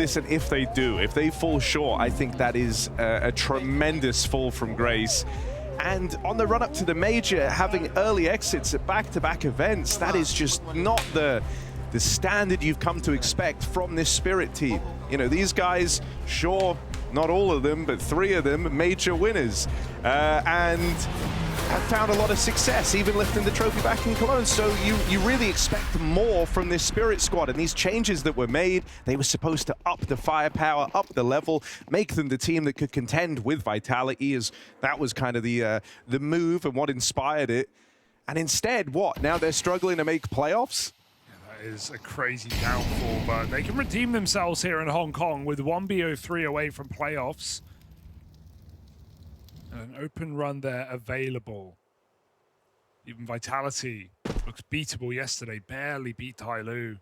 this, and if they do, if they fall short, I think that is a tremendous fall from grace. And on the run up to the major, having early exits at back-to-back events, that is just not the standard you've come to expect from this Spirit team. You know, these guys, sure, not all of them, but 3 of them major winners, and have found a lot of success, even lifting the trophy back in Cologne. So you really expect more from this Spirit squad, and these changes that were made, they were supposed to up the firepower, up the level, make them the team that could contend with Vitality, as that was kind of the move and what inspired it. And instead, what? Now they're struggling to make playoffs? Is a crazy downfall, but they can redeem themselves here in Hong Kong with 1 BO3 away from playoffs. And an open run there available. Even Vitality looks beatable yesterday, barely beat Tyloo.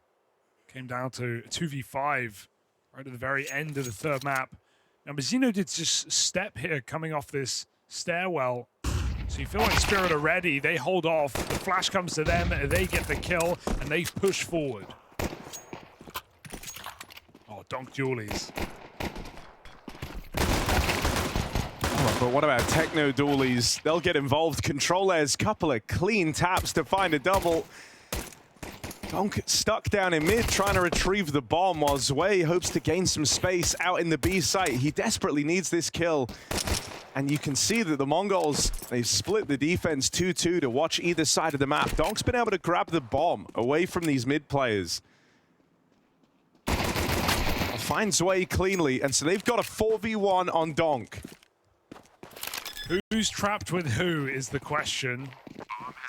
Came down to 2v5 right at the very end of the 3rd map. Now Mazzino did just step here coming off this stairwell. So you feel like Spirit are ready, they hold off, the flash comes to them, they get the kill, and they push forward. Oh, donk dualies. Oh, but what about techno dualies? They'll get involved. Controllers, couple of clean taps to find a double. Donk stuck down in mid, trying to retrieve the bomb, while Zwei hopes to gain some space out in the B site. He desperately needs this kill. And you can see that the Mongols, they've split the defense 2-2 to watch either side of the map. Donk's been able to grab the bomb away from these mid players. Find Zwei cleanly, and so they've got a 4v1 on Donk. Who's trapped with who is the question.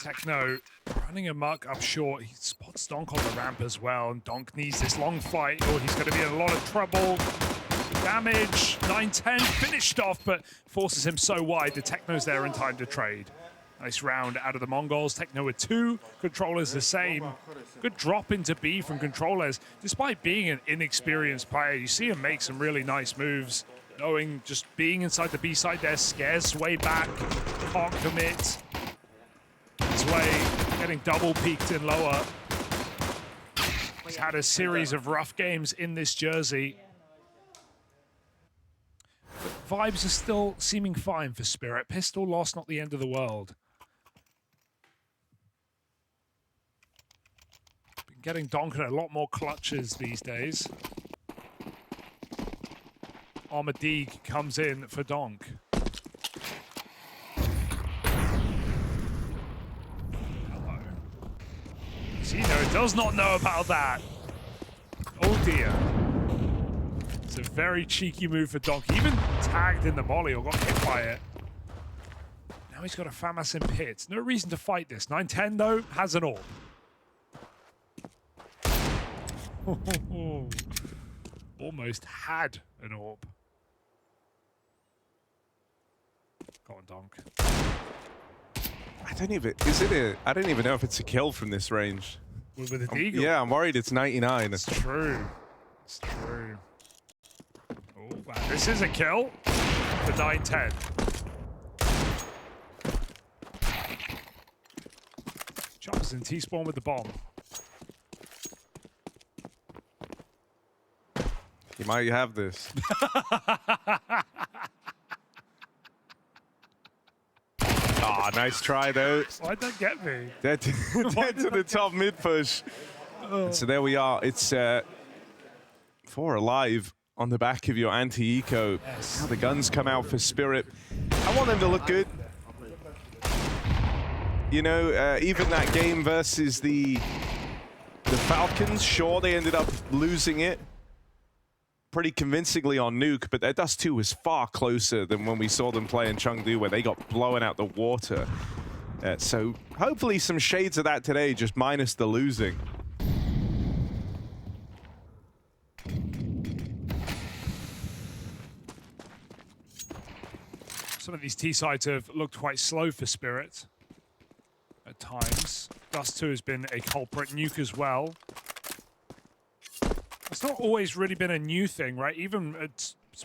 Techno running amok up short. He spots Donk on the ramp as well, and Donk needs this long fight, or he's going to be in a lot of trouble. Damage, 9-10, finished off, but forces him so wide. The Techno's there in time to trade. Nice round out of the Mongols. Techno with 2, Controllers the same. Good drop into B from Controllers. Despite being an inexperienced player, you see him make some really nice moves. Knowing just being inside the B side there scares Zwei back. Can't commit. Zwei getting double peaked in lower. He's had a series of rough games in this jersey. Vibes are still seeming fine for Spirit. Pistol loss, not the end of the world. Been getting Donk a lot more clutches these days. Armadig comes in for Donk. Hello. Zeno does not know about that. Oh dear. It's a very cheeky move for Donk. He even tagged in the molly or got hit by it. Now he's got a FAMAS in pit. No reason to fight this. 9-10 though, has an orb. Almost had an orb. Go on, Donk. I don't even know if it's a kill from this range. With a deagle. Yeah, I'm worried it's 99. It's true. It's true. Oh, wow. This is a kill for 9-10. Chops in T-spawn with the bomb. You might have this. Ah, nice try though. Why'd that get me? Dead to the top mid push. And so there we are. It's 4 alive on the back of your anti-eco. Yes. Now the guns come out for Spirit. I want them to look good. You know, even that game versus the Falcons, sure, they ended up losing it pretty convincingly on Nuke, but their Dust2 was far closer than when we saw them play in Chengdu, where they got blown out the water. So hopefully some shades of that today, just minus the losing. Some of these T-sides have looked quite slow for Spirit at times. Dust2 has been a culprit. Nuke as well. It's not always really been a new thing, right? Even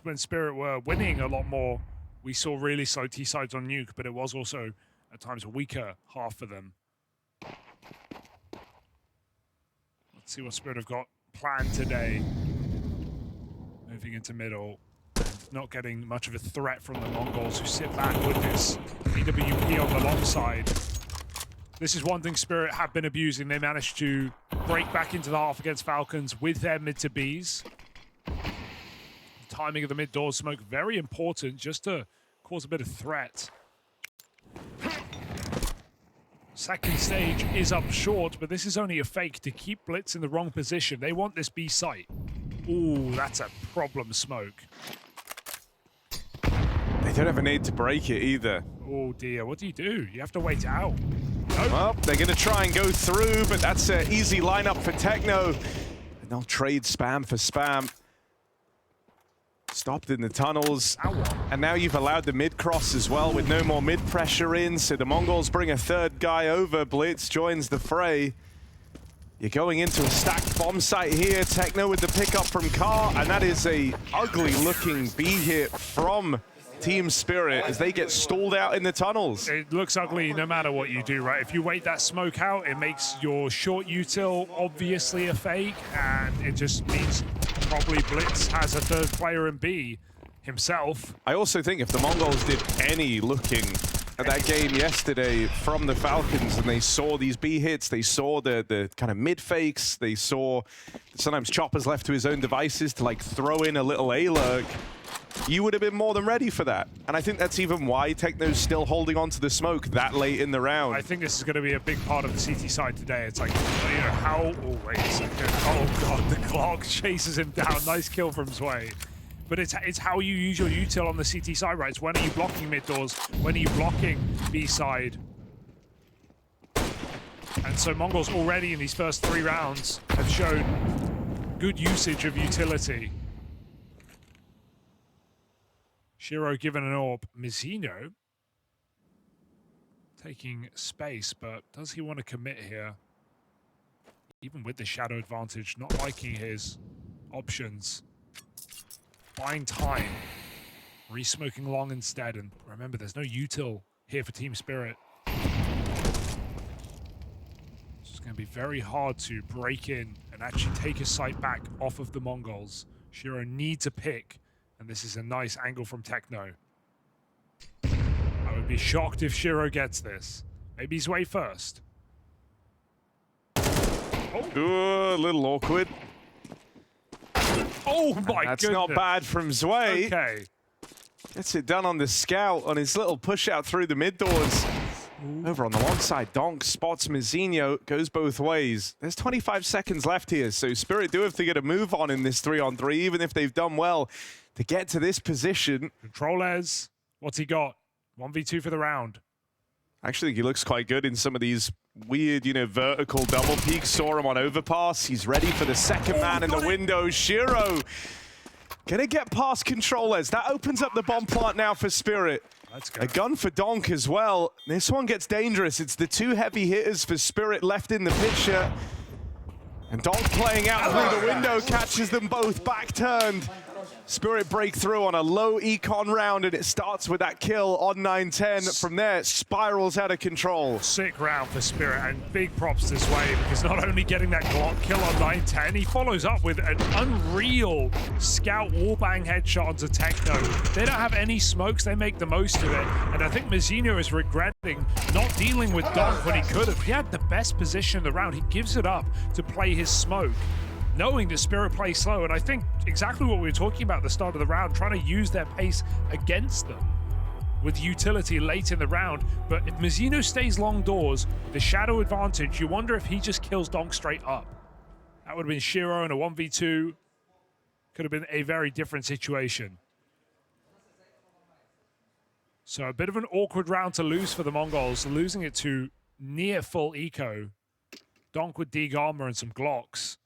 when Spirit were winning a lot more, we saw really slow T-sides on Nuke, but it was also at times a weaker half for them. Let's see what Spirit have got planned today. moving into middle. Not getting much of a threat from the Mongols, who sit back with this AWP on the long side. This is one thing Spirit have been abusing. They managed to break back into the half against Falcons with their mid to Bs. The timing of the mid door smoke, very important, just to cause a bit of threat. Second stage is up short, but this is only a fake to keep bLitz in the wrong position. They want this B site. Ooh, that's a problem smoke. They don't have a need to break it either. Oh dear, what do? You have to wait out. Nope. Well, they're going to try and go through, but that's an easy lineup for Techno. And they'll trade spam for spam. Stopped in the tunnels. And now you've allowed the mid-cross as well with no more mid-pressure in. So the Mongols bring a third guy over. bLitz joins the fray. You're going into a stacked bomb site here. Techno with the pickup from Car. And that is a ugly-looking B hit from Team Spirit as they get stalled out in the tunnels. It looks ugly no matter what you do, right? If you wait that smoke out, it makes your short util obviously a fake, and it just means probably bLitz has a third player in B himself. I also think if the Mongols did any looking at that game yesterday from the Falcons and they saw these B hits, they saw the kind of mid fakes, they saw sometimes Chopper's left to his own devices to like throw in a little A-lurk, you would have been more than ready for that. And I think that's even why Techno's still holding on to the smoke that late in the round. I think this is going to be a big part of the CT side today. It's like, you know, how... Oh, wait a second. Oh, God, the clock chases him down. Nice kill from Sway. But it's how you use your util on the CT side, right? It's when are you blocking mid doors? When are you blocking B side? And so Mongols already in these first 3 rounds have shown good usage of utility. Shiro given an orb. Mizzino taking space, but does he want to commit here? Even with the shadow advantage, not liking his options. Buying time. Re-smoking long instead, and remember, there's no util here for Team Spirit. It's just going to be very hard to break in and actually take a site back off of the Mongols. Shiro needs a pick. And this is a nice angle from Techno. I would be shocked if Shiro gets this. Maybe he's way first. Oh, a little awkward. Oh my That's goodness. not bad from Zwei. Okay. Gets it done on the scout on his little push out through the mid doors. Ooh. Over on the long side, Donk spots Mizzino, goes both ways. There's 25 seconds left here, so Spirit do have to get a move on in this 3-on-3, even if they've done well to get to this position. Controllers, what's he got? 1v2 for the round. Actually, he looks quite good in some of these weird, you know, vertical double peaks. Saw him on overpass. He's ready for the second man in the window. Shiro gonna get past Controllers. That opens up the bomb plant now for Spirit. Let's go. A gun for Donk as well. This one gets dangerous. It's the 2 heavy hitters for Spirit left in the picture. And Donk playing out through the window, catches them both back turned. Spirit breakthrough on a low econ round, and it starts with that kill on 9-10. From there, it spirals out of control. Sick round for Spirit, and big props this way, because not only getting that Glock kill on 9-10, he follows up with an unreal scout wallbang headshot onto Techno. They don't have any smokes, they make the most of it, and I think Mizzino is regretting not dealing with Donk when he could have. He had the best position in the round. He gives it up to play his smoke, knowing that Spirit plays slow, and I think exactly what we were talking about at the start of the round, trying to use their pace against them with utility late in the round. But if Mizzino stays long doors, the shadow advantage, you wonder if he just kills Donk straight up. That would have been Shiro in a 1v2. Could have been a very different situation. So a bit of an awkward round to lose for the Mongols, losing it to near full eco. Donk with Dig armor and some Glocks.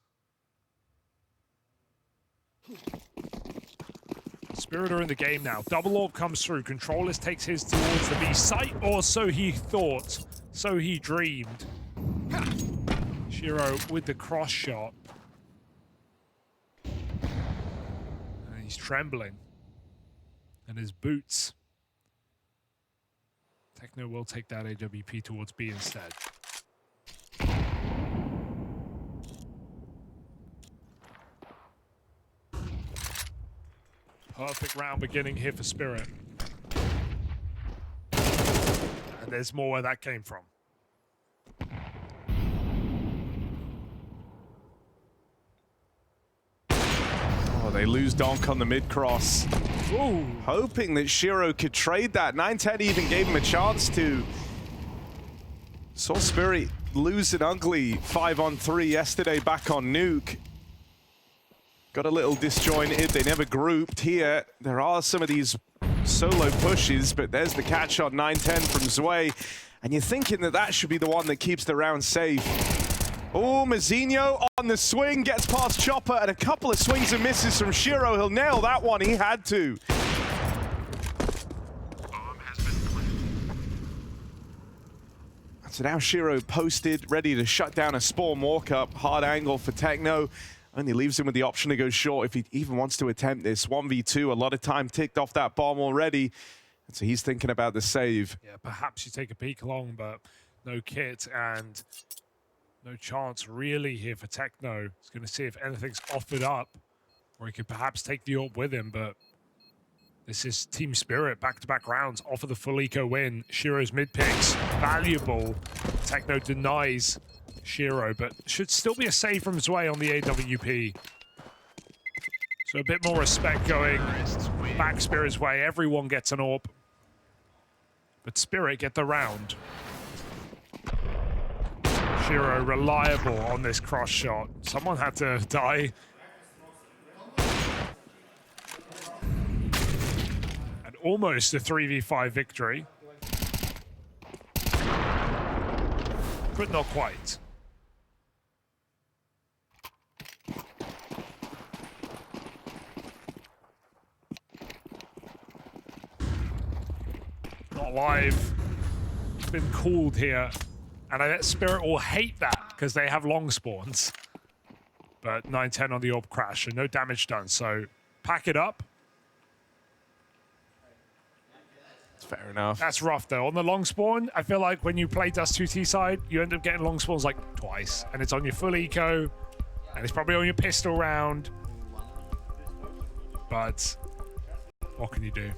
Spirit are in the game now. Double orb comes through. Controllers takes his towards the B site, or so he thought. So he dreamed. Shiro with the cross shot. And he's trembling. And his boots. Techno will take that AWP towards B instead. Perfect round beginning here for Spirit. And there's more where that came from. Oh, they lose Donk on the mid-cross. Ooh. Hoping that Shiro could trade that. 910 even gave him a chance to. Saw Spirit lose an ugly 5-on-3 yesterday back on Nuke. Got a little disjointed. They never grouped here. There are some of these solo pushes, but there's the catch on 910 from Zwei. And you're thinking that that should be the one that keeps the round safe. Oh, Mazinho on the swing, gets past Chopper, and a couple of swings and misses from Shiro. He'll nail that one. He had to. So now Shiro posted, ready to shut down a spawn walk-up. Hard angle for Techno. Only leaves him with the option to go short if he even wants to attempt this. 1v2, a lot of time ticked off that bomb already. And so he's thinking about the save. Yeah, perhaps you take a peek along, but no kit and no chance really here for Techno. He's going to see if anything's offered up, or he could perhaps take the AWP with him, but this is Team Spirit, back-to-back rounds, offer the full eco win. Shiro's mid picks, valuable. Techno denies Shiro, but should still be a save from Zwei on the AWP. So a bit more respect going back Spirit's way. Everyone gets an AWP, but Spirit get the round. Shiro reliable on this cross shot. Someone had to die. And almost a 3v5 victory. But not quite. Not live. It's been called here. And I bet Spirit will hate that because they have long spawns. But 910 on the AWP crash and no damage done. So pack it up. Fair enough. That's rough though. On the long spawn, I feel like when you play Dust2 T side, you end up getting long spawns like twice. And it's on your full eco. And it's probably on your pistol round. But what can you do?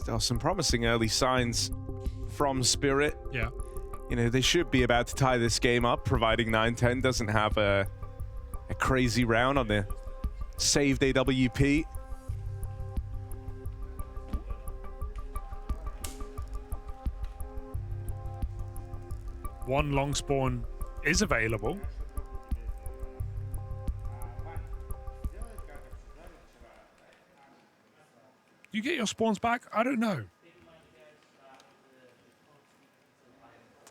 There are some promising early signs from Spirit. Yeah. You know, they should be about to tie this game up, providing 910 doesn't have a crazy round on the saved AWP. One long spawn is available. You get your spawns back? I don't know.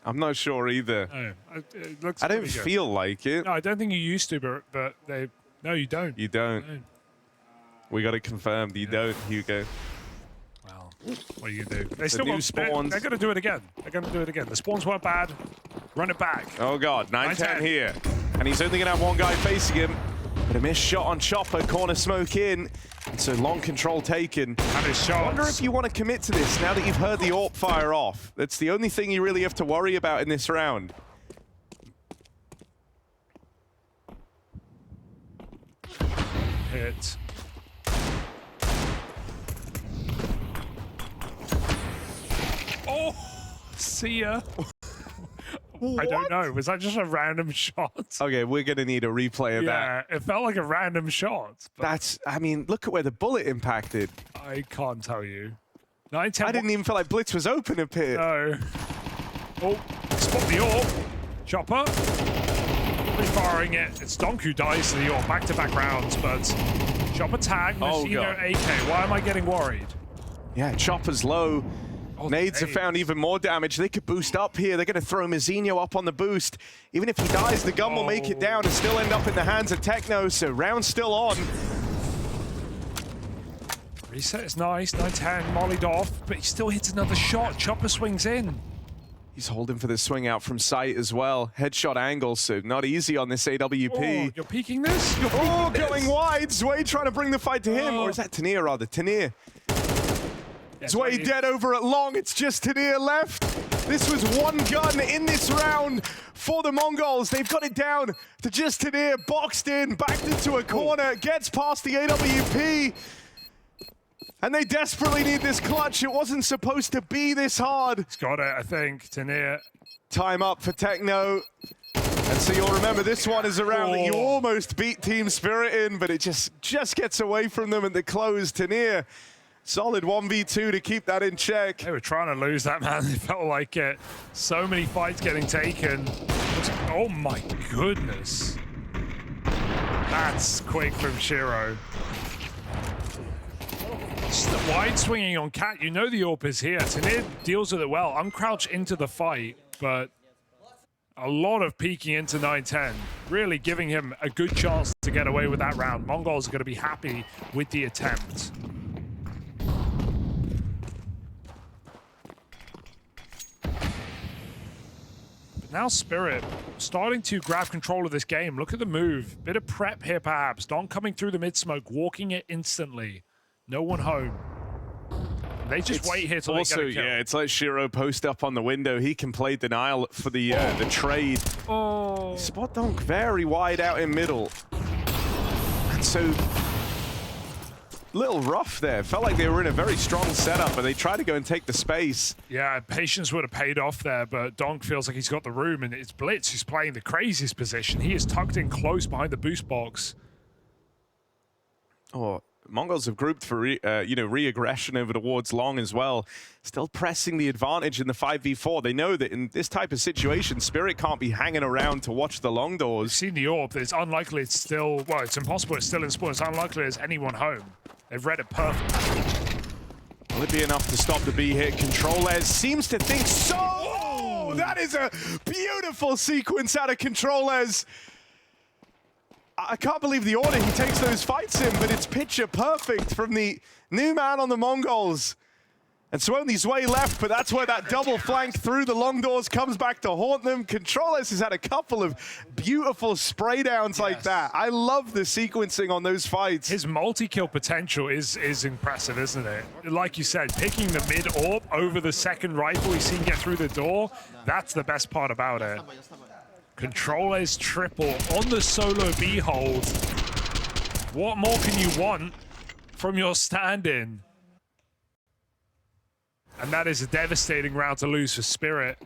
I'm not sure either. No, it looks I don't pretty good. feel like it. No, I don't think you used to, but they. No, you don't. You don't. No. We got it confirmed. You don't, Hugo. Well, what are you gonna do? They still new got spawns. They're gonna do it again. They're gonna do it again. The spawns weren't bad. Run it back. Oh God, 910 910 here, and he's only gonna have one guy facing him. But a missed shot on Chopper, corner smoke in. So long control taken. And his shots. I wonder if you want to commit to this now that you've heard the AWP fire off. That's the only thing you really have to worry about in this round. Hit. Oh, see ya. I don't know. Was that just a random shot? Okay, we're gonna need a replay of that. Yeah, it felt like a random shot. But That's, I mean, look at where the bullet impacted. I can't tell you. 910. I didn't even feel like Blitz was open up here. No. Oh, spot the AWP. Chopper. Refiring it. It's Donk who dies to the AWP. Back-to-back rounds, but Chopper tag. Oh, Mazinho God. AK. Why am I getting worried? Yeah, Chopper's low. Oh, Nades have found even more damage. They could boost up here. They're going to throw Mazinho up on the boost. Even if he dies, the gun will make it down and still end up in the hands of Techno. So round still on. Reset is nice. 910 mollied off, but he still hits another shot. Chopper swings in. He's holding for the swing out from sight as well. Headshot angle, so not easy on this AWP. Oh, you're peeking this? Oh, going wide. Zwei trying to bring the fight to him. Or is that Tanir, rather? Tanir. Yeah, Zwei dead over at long. It's just Tanir left. This was one gun in this round for the Mongols. They've got it down to just Tanir. Boxed in, backed into a corner. Gets past the AWP. And they desperately need this clutch. It wasn't supposed to be this hard. He's got it, I think. Tanir. Time up for Techno. And so you'll remember this one is a round that you almost beat Team Spirit in, but it just gets away from them at the close. Tanir, solid 1v2 to keep that in check. They were trying to lose that, man. They felt like it. So many fights getting taken. Oh my goodness. That's quick from Shiro. Just the wide swinging on Cat. You know the AWP is here. Tanir deals with it well. Uncrouch into the fight, but a lot of peeking into 9-10. Really giving him a good chance to get away with that round. Mongols are going to be happy with the attempt. But now Spirit starting to grab control of this game. Look at the move. Bit of prep here perhaps. Don coming through the mid-smoke, walking it instantly. No one home. They just wait here till also, they get a kill. Yeah, it's like Shiro post up on the window. He can play denial for the trade. Oh. Spot donk very wide out in middle. And so, little rough there. Felt like they were in a very strong setup, but they tried to go and take the space. Yeah, patience would have paid off there, but Donk feels like he's got the room, and it's bLitz who's playing the craziest position. He is tucked in close behind the boost box. Oh. Mongols have grouped for re-aggression over towards long as well. Still pressing the advantage in the 5v4. They know that in this type of situation, Spirit can't be hanging around to watch the long doors. We've seen the AWP. It's unlikely it's still, well, it's impossible it's still in spawn. It's unlikely there's anyone home. They've read it perfectly. Will it be enough to stop the B hit? controllers seems to think so. Oh, that is a beautiful sequence out of controllers. I can't believe the order he takes those fights in, but it's picture perfect from the new man on the Mongols. And so only Zwei left, but that's where that double flank through the long doors comes back to haunt them. controllers has had a couple of beautiful spray downs like that. I love the sequencing on those fights. His multi-kill potential is impressive, isn't it? Like you said, picking the mid-AWP over the second rifle he's seen get through the door, that's the best part about it. controllers triple on the solo B hold. What more can you want from your stand-in? And that is a devastating round to lose for Spirit,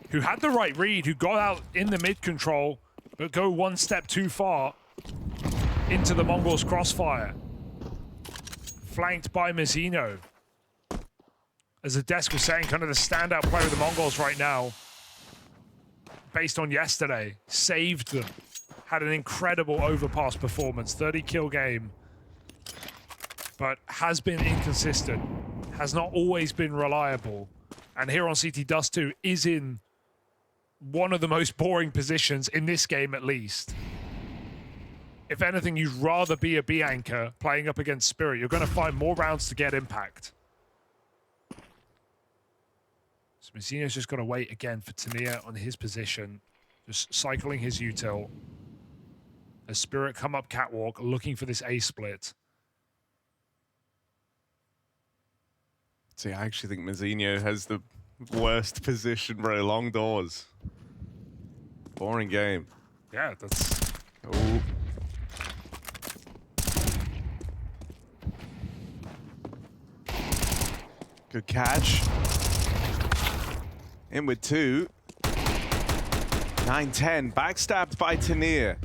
who had the right read, who got out in the mid control, but go one step too far into the Mongols' crossfire. Flanked by Mazzino. As the desk was saying, kind of the standout player of the Mongols right now, based on yesterday, saved them. Had an incredible overpass performance, 30 kill game, but has been inconsistent, has not always been reliable. And here on CT, Dust2 is in one of the most boring positions in this game, at least. If anything, you'd rather be a B anchor playing up against Spirit. You're going to find more rounds to get impact. So Mazzino's just got to wait again for Tanir on his position, just cycling his util. As Spirit come up catwalk, looking for this A split. See, I actually think Mazzino has the worst position, bro. Long doors. Boring game. Yeah, that's... Oh. Good catch. In with two. 9-10. Backstabbed by Tanir.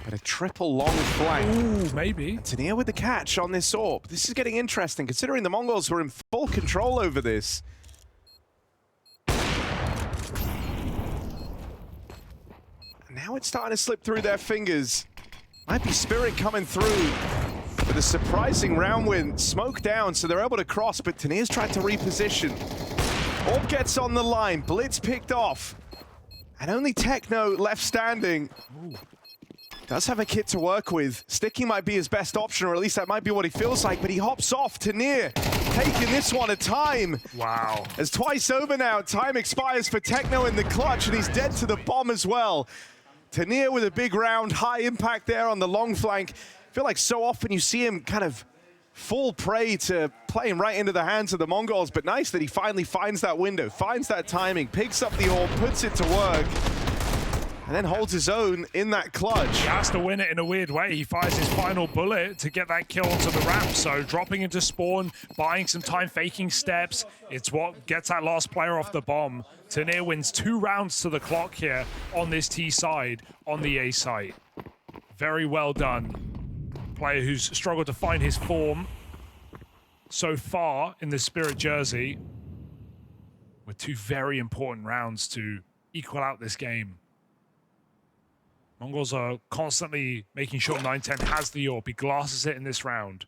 But a triple long flank. Ooh, maybe. And Tanir with the catch on this AWP. This is getting interesting, considering the Mongols were in full control over this. Now it's starting to slip through their fingers. Might be Spirit coming through with a surprising round win. Smoke down, so they're able to cross, but Tanir's tried to reposition. AWP gets on the line, bLitz picked off. And only Techno left standing. Ooh. Does have a kit to work with. Sticking might be his best option, or at least that might be what he feels like, but he hops off. Tanir taking this one at time. Wow. As twice over now, time expires for Techno in the clutch, and he's dead to the bomb as well. Tanir with a big round, high impact there on the long flank. I feel like so often you see him kind of fall prey to playing right into the hands of the Mongols, but nice that he finally finds that window, finds that timing, picks up the orb, puts it to work, and then holds his own in that clutch. He has to win it in a weird way. He fires his final bullet to get that kill onto the ramp, so dropping into spawn, buying some time, faking steps, it's what gets that last player off the bomb. Tanir wins 2 rounds to the clock here on this T side, on the A site. Very well done. Player who's struggled to find his form so far in the Spirit jersey, with 2 very important rounds to equal out this game. Mongols are constantly making sure 9-10 has the orb. He glasses it in this round.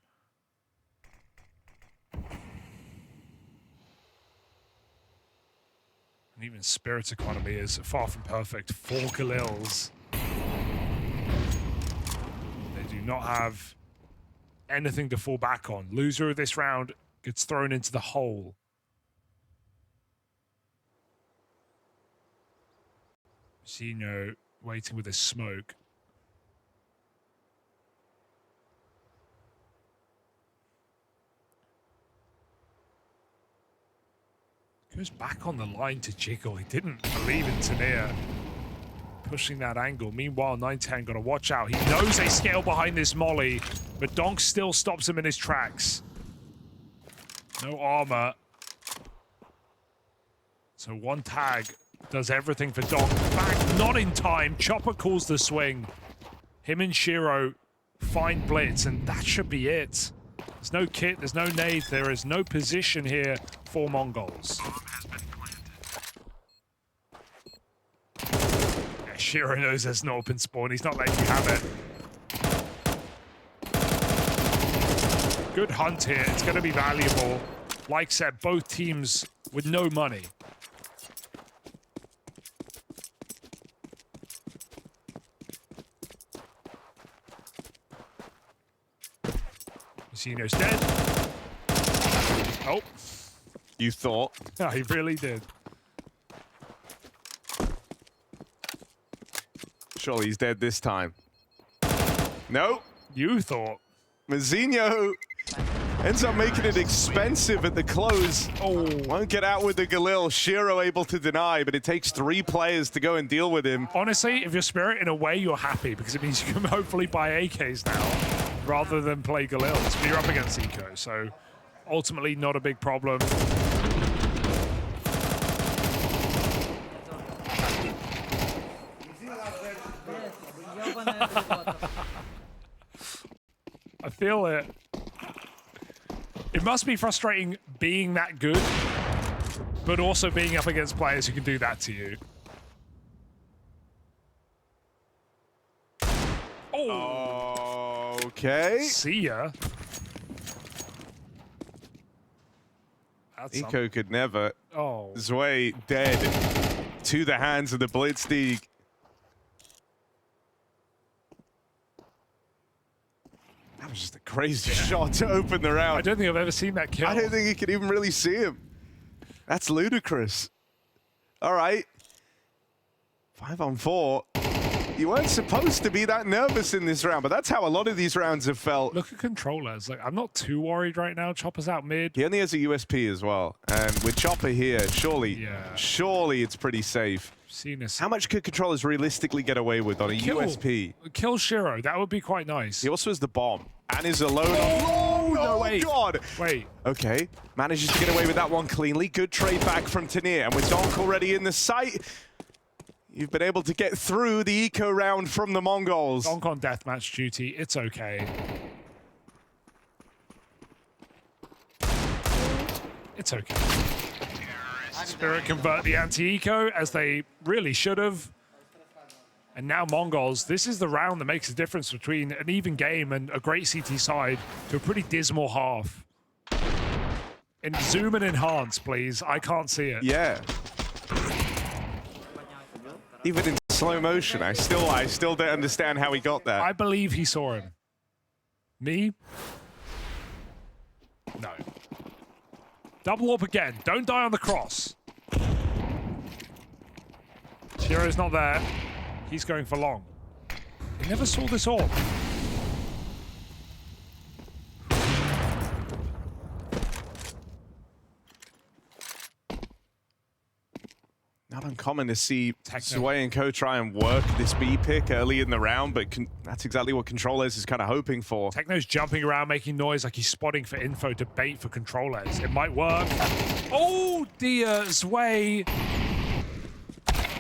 And even Spirit's economy is far from perfect. 4 Galils. They do not have anything to fall back on. Loser of this round gets thrown into the hole. Zeno waiting with his smoke. Goes back on the line to Jiggle. He didn't believe in Tanir pushing that angle. Meanwhile, 9-10 got to watch out. He knows they scale behind this molly, but Donk still stops him in his tracks. No armor. So 1 tag does everything for Donk. Back, not in time. Chopper calls the swing. Him and Shiro find Blitz, and that should be it. There's no kit, there's no nade, there is no position here for Mongols. Yeah, Shiro knows there's no open spawn, he's not letting you have it. Good hunt here, it's going to be valuable. Like said, both teams with no money. Zeno's dead. Oh. You thought? Yeah, he really did. Surely he's dead this time. No. You thought. Mazzino ends up making it expensive at the close. Oh, won't get out with the Galil. Shiro able to deny, but it takes 3 players to go and deal with him. Honestly, if you're Spirit, in a way, you're happy because it means you can hopefully buy AKs now rather than play Galils. But you're up against Eco, so ultimately not a big problem. I feel it. It must be frustrating being that good, but also being up against players who can do that to you. Oh. Okay. See ya. That's Eco could never. Oh. Zwei dead to the hands of the Blitzdeeg. That was just a crazy shot to open the round. I don't think I've ever seen that kill. I don't think you could even really see him. That's ludicrous. All right. 5 on 4. You weren't supposed to be that nervous in this round, but that's how a lot of these rounds have felt. Look at controllers. Like, I'm not too worried right now. Chopper's out mid. He only has a USP as well. And with Chopper here, surely it's pretty safe. Seen this. How much could controllers realistically get away with on a USP? Kill Shiro. That would be quite nice. He also has the bomb and is alone. Oh, wait. God. Wait. Okay. Manages to get away with that one cleanly. Good trade back from Tanir. And with Donk already in the site, you've been able to get through the eco round from the Mongols. Donk on deathmatch duty. It's okay. It's okay. Spirit convert the anti-eco as they really should have. And now Mongols, this is the round that makes a difference between an even game and a great CT side to a pretty dismal half. And zoom and enhance, please. I can't see it. Yeah. Even in slow motion. I still don't understand how he got that. I believe he saw him. Me? No. Double up again. Don't die on the cross. Shiro's not there. He's going for long. He never saw this orb. Not uncommon to see Sway and Co try and work this B pick early in the round, but that's exactly what Controllers is kind of hoping for. Techno's jumping around, making noise like he's spotting for info to bait for Controllers. It might work. Oh dear, Sway.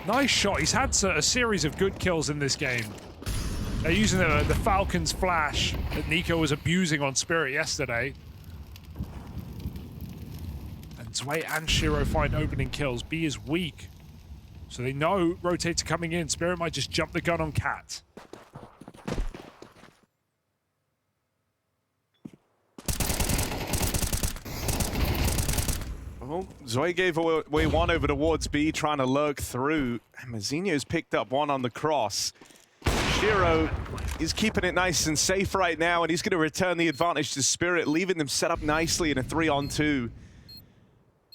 Nice shot. He's had a series of good kills in this game. They're using the Falcon's flash that Nico was abusing on Spirit yesterday. And Sway and Shiro find opening kills. B is weak. So they know rotates are coming in. Spirit might just jump the gun on Cat. Well, Zoe gave away one over towards B, trying to lurk through. And Mazzinho's picked up one on the cross. Shiro is keeping it nice and safe right now, and he's going to return the advantage to Spirit, leaving them set up nicely in a 3-on-2.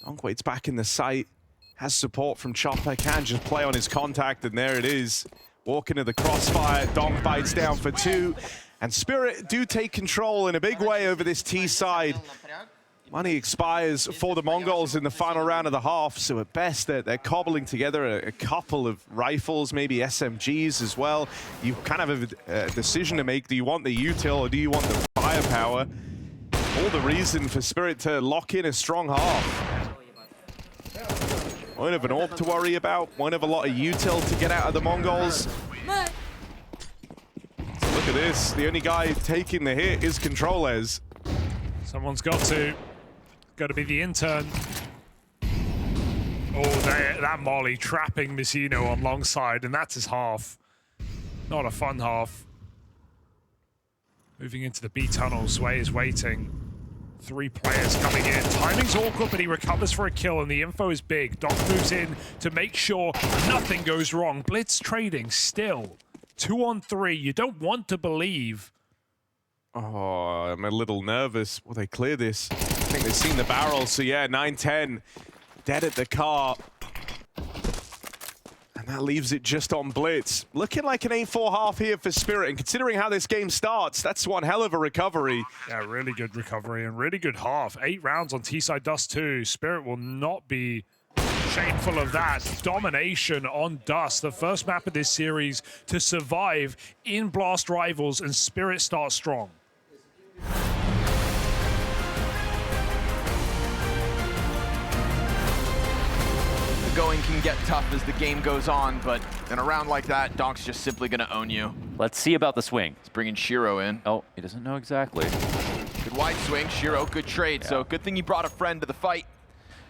Donk waits back in the site. Has support from Chopper, can just play on his contact, and there it is. Walking to the crossfire, Donk bites down for 2. And Spirit do take control in a big way over this T side. Money expires for the Mongols in the final round of the half, so at best they're cobbling together a couple of rifles, maybe SMGs as well. You kind of have a decision to make. Do you want the util or do you want the firepower? All the reason for Spirit to lock in a strong half. Won't have an AWP to worry about, won't have a lot of util to get out of the Mongols. Look at this, the only guy taking the hit is Controllers. Someone's got to be the intern. Oh, that Molly trapping Mazzinho on long side, and that's his half. Not a fun half. Moving into the B tunnel, Sway is waiting. 3 players coming in. Timing's awkward, but he recovers for a kill, and the info is big. Doc moves in to make sure nothing goes wrong. Blitz trading still. 2-on-3. You don't want to believe. Oh, I'm a little nervous. Will they clear this? I think they've seen the barrel, so yeah, 9-10. Dead at the car. And that leaves it just on Blitz. Looking like an 8-4 half here for Spirit, and considering how this game starts, that's one hell of a recovery. Yeah, really good recovery and really good half. 8 rounds on T-side Dust2. Spirit will not be shameful of that. Domination on Dust, the first map of this series to survive in Blast Rivals, and Spirit starts strong. The going can get tough as the game goes on, but in a round like that, Donk's just simply going to own you. Let's see about the swing. He's bringing Shiro in. Oh, he doesn't know exactly. Good wide swing, Shiro, good trade. Yeah. So good thing he brought a friend to the fight.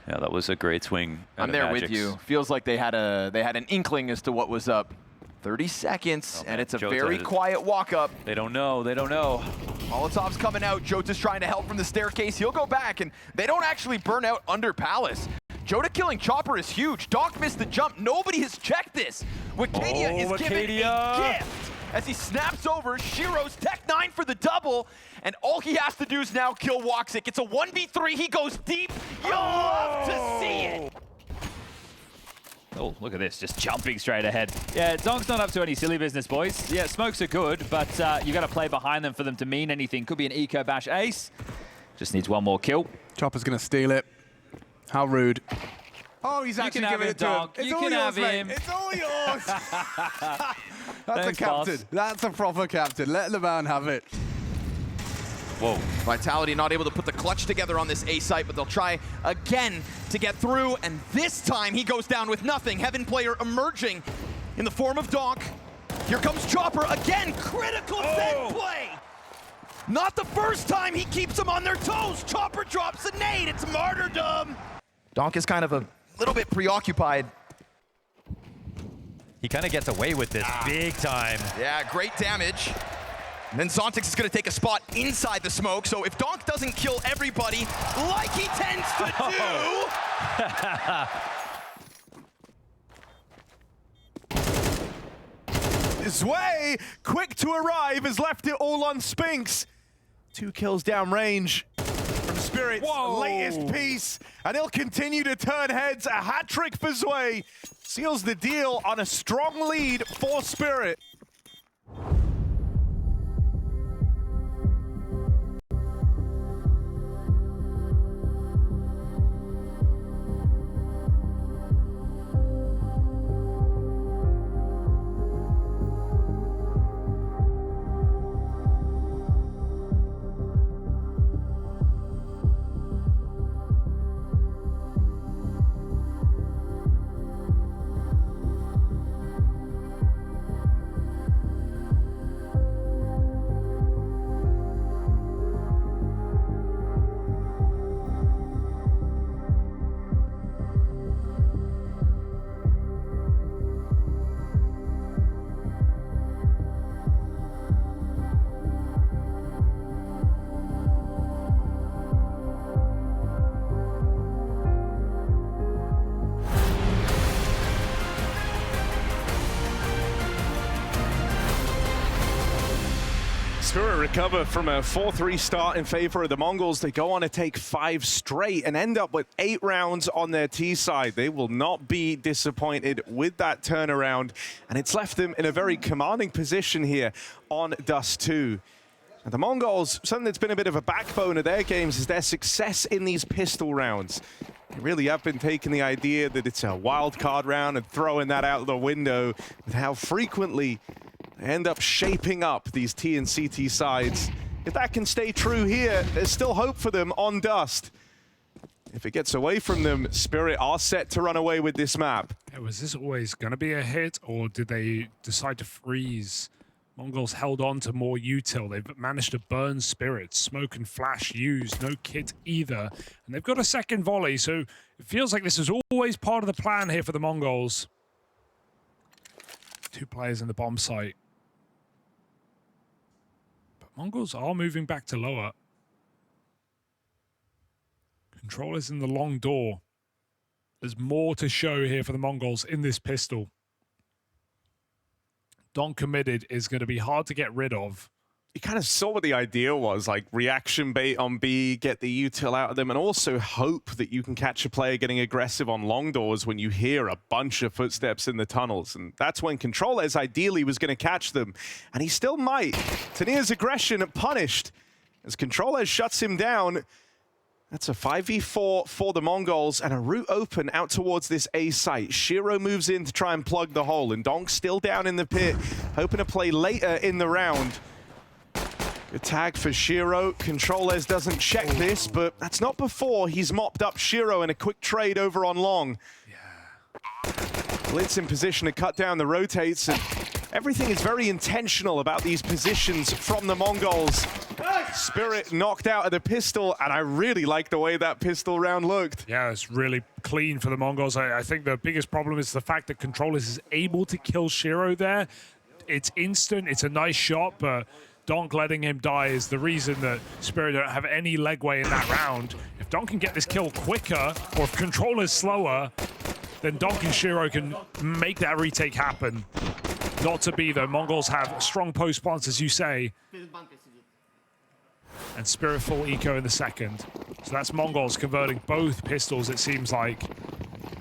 Yeah, that was a great swing. I'm there with you. Feels like they had an inkling as to what was up. 30 seconds, and it's a very quiet walk-up. They don't know. They don't know. Molotov's coming out. Jota's trying to help from the staircase. He'll go back, and they don't actually burn out under Palace. Jota killing Chopper is huge. Doc missed the jump. Nobody has checked this. Wikadia is given a gift as he snaps over. Shiro's Tech 9 for the double, and all he has to do is now kill Woxic. It's a 1v3. He goes deep. You'll love to see it. Oh, look at this, just jumping straight ahead. Yeah, Donk's not up to any silly business, boys. Yeah, smokes are good, but you got to play behind them for them to mean anything. Could be an eco bash ace. Just needs one more kill. Chopper's going to steal it. How rude. Oh, he's actually giving it to him. It's all yours, mate. It's all yours. That's Thanks, a captain. boss. That's a proper captain. Let the man have it. Whoa. Vitality not able to put the clutch together on this A site, but they'll try again to get through, and this time he goes down with nothing. Heaven player emerging in the form of Donk. Here comes Chopper again. Critical set play. Not the first time he keeps them on their toes. Chopper drops a nade. It's martyrdom. Donk is kind of a little bit preoccupied. He kind of gets away with this big time. Yeah, great damage. And then Zontix is going to take a spot inside the smoke, so if Donk doesn't kill everybody like he tends to do... Zwei, quick to arrive, has left it all on Spinks. 2 kills downrange from Spirit's latest piece, and he'll continue to turn heads. A hat trick for Zwei seals the deal on a strong lead for Spirit. Spirit recover from a 4-3 start in favor of the Mongols. They go on to take 5 straight and end up with 8 rounds on their T side. They will not be disappointed with that turnaround, and it's left them in a very commanding position here on Dust2. And the Mongols, something that's been a bit of a backbone of their games is their success in these pistol rounds. They really have been taking the idea that it's a wild card round and throwing that out the window with how frequently end up shaping up these T and CT sides. If that can stay true here, there's still hope for them on Dust. If it gets away from them, Spirit are set to run away with this map. Was this always going to be a hit, or did they decide to freeze? Mongols held on to more util. They've managed to burn Spirit. Smoke and flash used, no kit either. And they've got a second volley, so it feels like this is always part of the plan here for the Mongols. 2 players in the bomb site. Mongols are moving back to lower. Controller's in the long door. There's more to show here for the Mongols in this pistol. Don committed is going to be hard to get rid of. You kind of saw what the idea was, like reaction bait on B, get the util out of them, and also hope that you can catch a player getting aggressive on long doors when you hear a bunch of footsteps in the tunnels. And that's when Controllers ideally was going to catch them. And he still might. Tanir's aggression punished as Controllers shuts him down. That's a 5v4 for the Mongols and a route open out towards this A site. Shiro moves in to try and plug the hole, and Donk's still down in the pit, hoping to play later in the round. Good tag for Shiro. Controllers doesn't check this, but that's not before he's mopped up Shiro in a quick trade over on long. Yeah. bLitz in position to cut down the rotates, and everything is very intentional about these positions from the Mongols. Spirit knocked out of the pistol, and I really like the way that pistol round looked. Yeah, it's really clean for the Mongols. I think the biggest problem is the fact that Controllers is able to kill Shiro there. It's instant, it's a nice shot, but Donk letting him die is the reason that Spirit don't have any legway in that round. If Donk can get this kill quicker, or if Controller's slower, then Donk and Shiro can make that retake happen. Not to be, though. Mongols have strong post-plants, as you say. And Spirit full eco in the second. So that's Mongols converting both pistols, it seems like.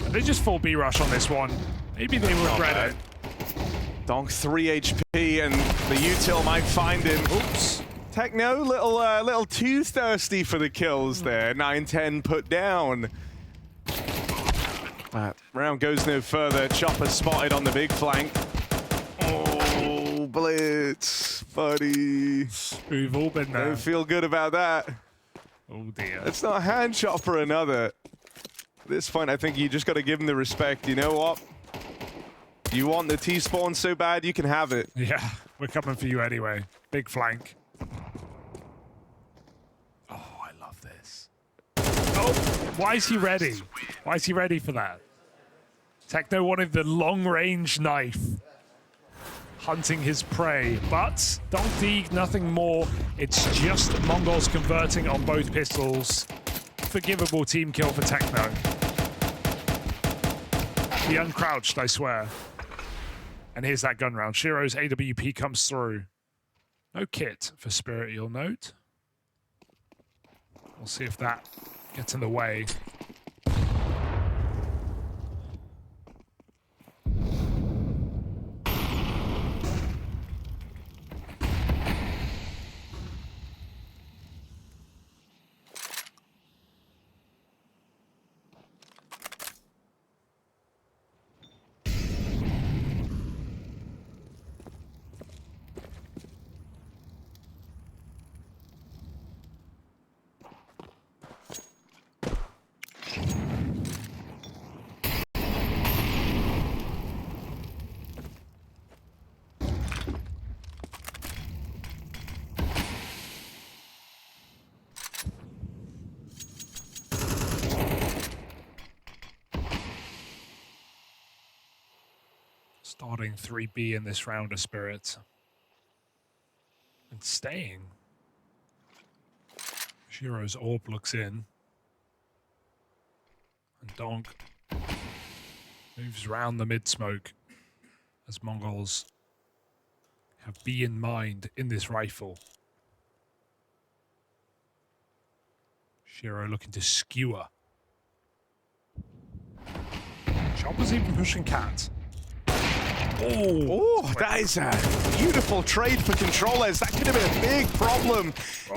And they just full B-rush on this one. Maybe they regret it. Donk 3 HP, and the util might find him. Oops. Techno, little too thirsty for the kills there. 9-10 put down. Round goes no further. Chopper spotted on the big flank. Oh, bLitz, buddy. We've all been there. Don't feel good about that. Oh dear. Let's not hand chopper another. At this point, I think you just got to give him the respect. You know what? You want the T-spawn so bad, you can have it. Yeah, we're coming for you anyway. Big flank. Oh, I love this. Oh, why is he ready? Why is he ready for that? Techno wanted the long-range knife. Hunting his prey, but Donk D, nothing more. It's just Mongols converting on both pistols. Forgivable team kill for Techno. He uncrouched, I swear. And here's that gun round. Shiro's AWP comes through. No kit for Spirit, you'll note. We'll see if that gets in the way. Starting 3B in this round of Spirit. And staying. Shiro's orb looks in. And Donk moves round the mid-smoke as Mongols have B in mind in this rifle. Shiro looking to skewer. Chopper's even pushing Cat. Oh, that is a beautiful trade for controllers. That could have been a big problem.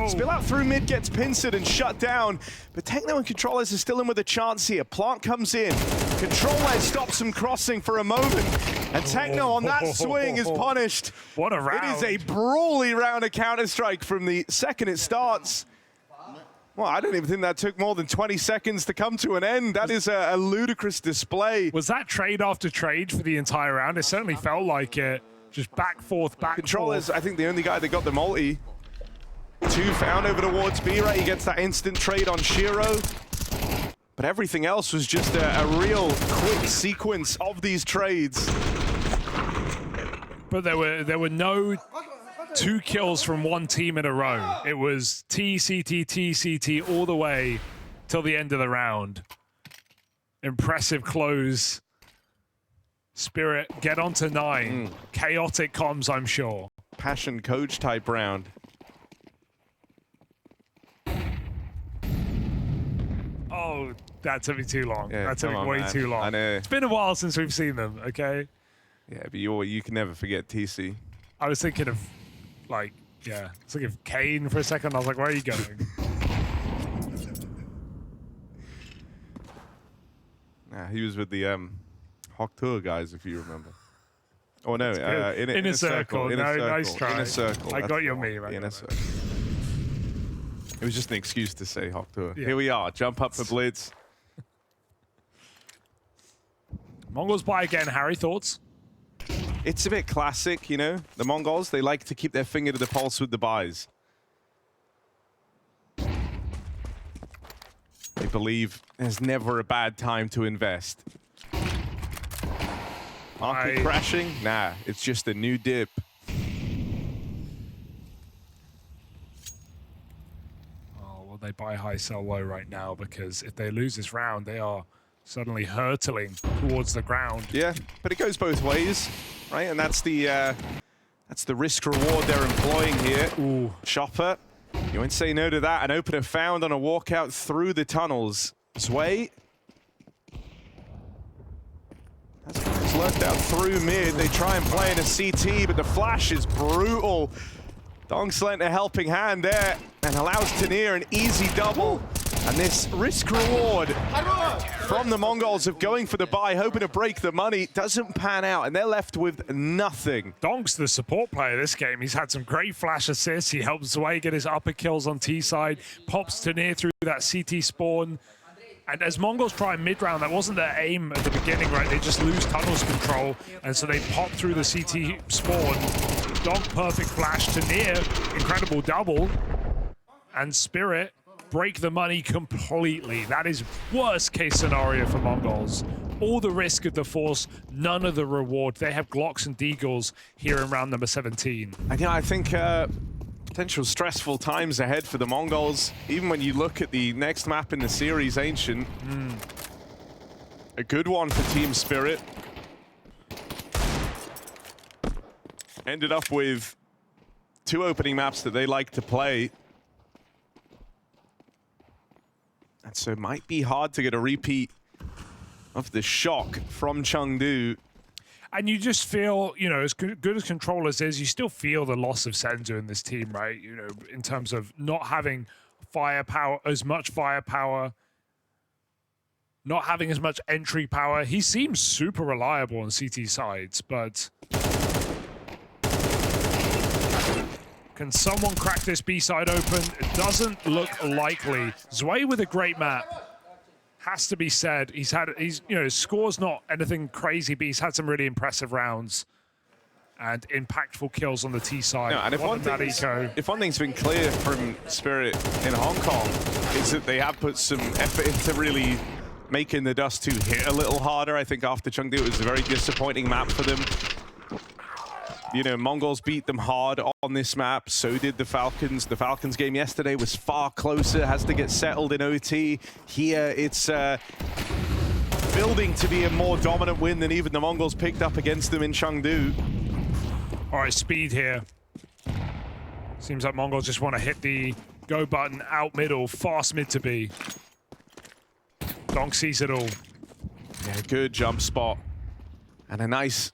Spill out through mid, gets pincered and shut down. But Techno and controllers are still in with a chance here. Plant comes in. Controllers stops him crossing for a moment. And Techno on that swing is punished. What a round. It is a brawly round of Counter-Strike from the second it starts. Well, I don't even think that took more than 20 seconds to come to an end. That is a ludicrous display. Was that trade after trade for the entire round? It certainly felt like it. Just back, forth, back, Controllers, forth. I think the only guy that got the multi. 2 found over towards B-Ray. He gets that instant trade on Shiro. But everything else was just a real quick sequence of these trades. But there were no 2 kills from one team in a row. It was TCT, TCT all the way till the end of the round. Impressive close. Spirit, get on to 9. Chaotic comms, I'm sure. Passion coach type round. Oh, that took me too long. Yeah, that took me come on, way man. too long. I know. It's been a while since we've seen them, okay? Yeah, but you can never forget TC. I was thinking of, like, yeah, I was thinking of Kane for a second. I was like, where are you going? Nah, he was with the Hawk Tour guys, if you remember. Oh no, in a circle. In a No, circle. nice try. In a circle. I That's got the your one. meme. In a circle. It was just an excuse to say Hawk Tour. Yeah. Here we are. Jump up for bLitz. Mongols buy again. Harry, thoughts? It's a bit classic, you know. The Mongols, they like to keep their finger to the pulse with the buys. They believe there's never a bad time to invest. Market crashing? Nah, it's just a new dip. Oh, well, they buy high, sell low right now because if they lose this round, they are suddenly hurtling towards the ground. Yeah, but it goes both ways, right? And that's the risk reward they're employing here. Ooh. Chopper, you won't say no to that. An opener found on a walkout through the tunnels. Sway. It's lurked out through mid. They try and play in a CT, but the flash is brutal. Dong's lent a helping hand there and allows Tanir an easy double. And this risk reward from the Mongols of going for the buy, hoping to break the money, doesn't pan out, and they're left with nothing. Donk's the support player this game. He's had some great flash assists. He helps Sway get his upper kills on T side, pops Tanir through that CT spawn. And as Mongols try mid-round, that wasn't their aim at the beginning, right? They just lose tunnels control, and so they pop through the CT spawn. Donk, perfect flash. Tanir, incredible double. And Spirit break the money completely. That is worst case scenario for Mongols. All the risk of the force, none of the reward. They have Glocks and Deagles here in round number 17. And yeah, I think potential stressful times ahead for the Mongols. Even when you look at the next map in the series, Ancient. A good one for Team Spirit. ended up with 2 opening maps that they like to play. And so it might be hard to get a repeat of the shock from Chengdu. And you just feel, you know, as good as Controllers is, you still feel the loss of Senzu in this team, right? You know, in terms of not having firepower, as much firepower, not having as much entry power. He seems super reliable on CT sides, but can someone crack this B side open? It doesn't look likely. Zwei with a great map. Has to be said. He's you know, his score's not anything crazy, but he's had some really impressive rounds and impactful kills on the T side. No, and if one thing's been clear from Spirit in Hong Kong, is that they have put some effort into really making the Dust2 hit a little harder. I think after Chengdu, it was a very disappointing map for them. You know, Mongols beat them hard on this map, so did the Falcons. The Falcons game yesterday was far closer, has to get settled in OT. Here, it's building to be a more dominant win than even the Mongols picked up against them in Chengdu. All right, speed here. Seems like Mongols just want to hit the go button out middle, fast mid to B. Donk sees it all. Yeah, good jump spot. And a nice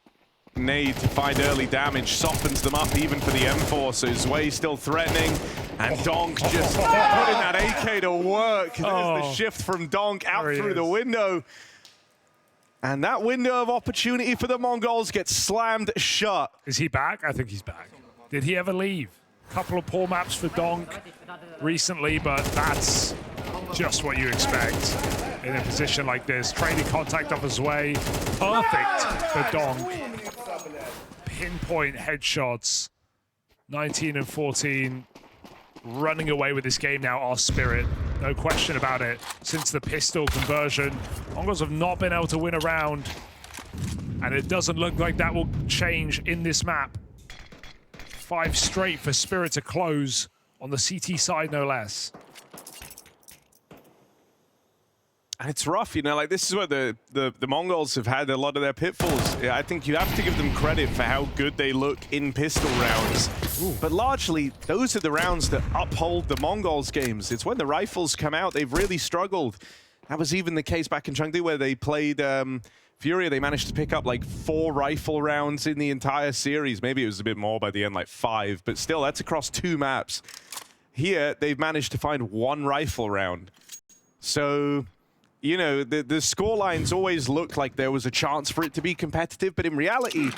nade to find early damage, softens them up even for the M4, so Zwei still threatening, and Donk just putting that AK to work. There's the shift from Donk out through the window. And that window of opportunity for the Mongols gets slammed shut. Is he back? I think he's back. Did he ever leave? Couple of poor maps for Donk recently, but that's just what you expect in a position like this. Trading contact off his way. Perfect for Donk. Pinpoint headshots. 19 and 14. Running away with this game now, our Spirit. No question about it. Since the pistol conversion, Mongols have not been able to win a round. And it doesn't look like that will change in this map. 5 straight for Spirit to close on the CT side, no less. And it's rough, you know, like this is where the Mongols have had a lot of their pitfalls. Yeah, I think you have to give them credit for how good they look in pistol rounds. Ooh. But largely, those are the rounds that uphold the Mongols games. It's when the rifles come out, they've really struggled. That was even the case back in Chengdu where they played Furia. They managed to pick up like 4 rifle rounds in the entire series. Maybe it was a bit more by the end, like 5, but still, that's across 2 maps. Here, they've managed to find 1 rifle round. So, you know, the score lines always look like there was a chance for it to be competitive, but in reality,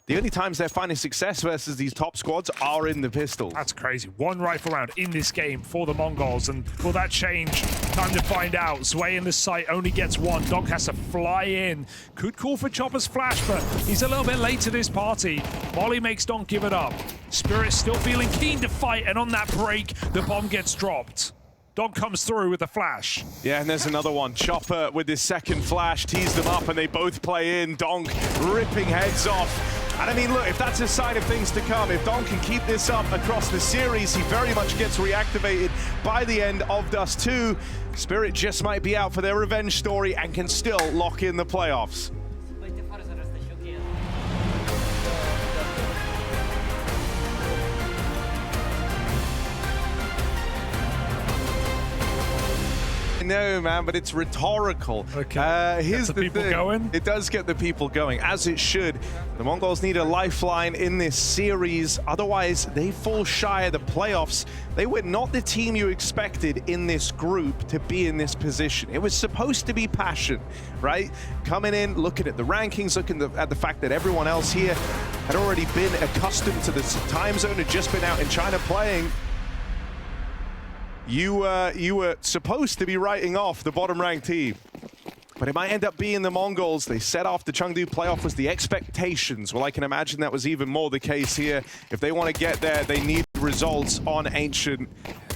the only times they're finding success versus these top squads are in the pistol. That's crazy. 1 rifle round in this game for the Mongols, and will that change? Time to find out. Zwei in the site only gets 1. Donk has to fly in. Could call for Chopper's flash, but he's a little bit late to this party. Molly makes Donk give it up. Spirit still feeling keen to fight, and on that break, the bomb gets dropped. Donk comes through with the flash. Yeah, and there's another one. Chopper with his second flash, tees them up, and they both play in. Donk ripping heads off. And I mean, look, if that's a sign of things to come, if Donk can keep this up across the series, he very much gets reactivated by the end of Dust2. Spirit just might be out for their revenge story and can still lock in the playoffs. No, man, but it's rhetorical. Okay. Here's the people thing. Going? It does get the people going, as it should. The Mongols need a lifeline in this series. Otherwise, they fall shy of the playoffs. They were not the team you expected in this group to be in this position. It was supposed to be passion, right? Coming in, looking at the rankings, looking at the fact that everyone else here had already been accustomed to this time zone, had just been out in China playing. You were supposed to be writing off the bottom-ranked team. But it might end up being the Mongols. They set off the Chengdu playoff was the expectations. Well, I can imagine that was even more the case here. If they want to get there, they need results on Ancient.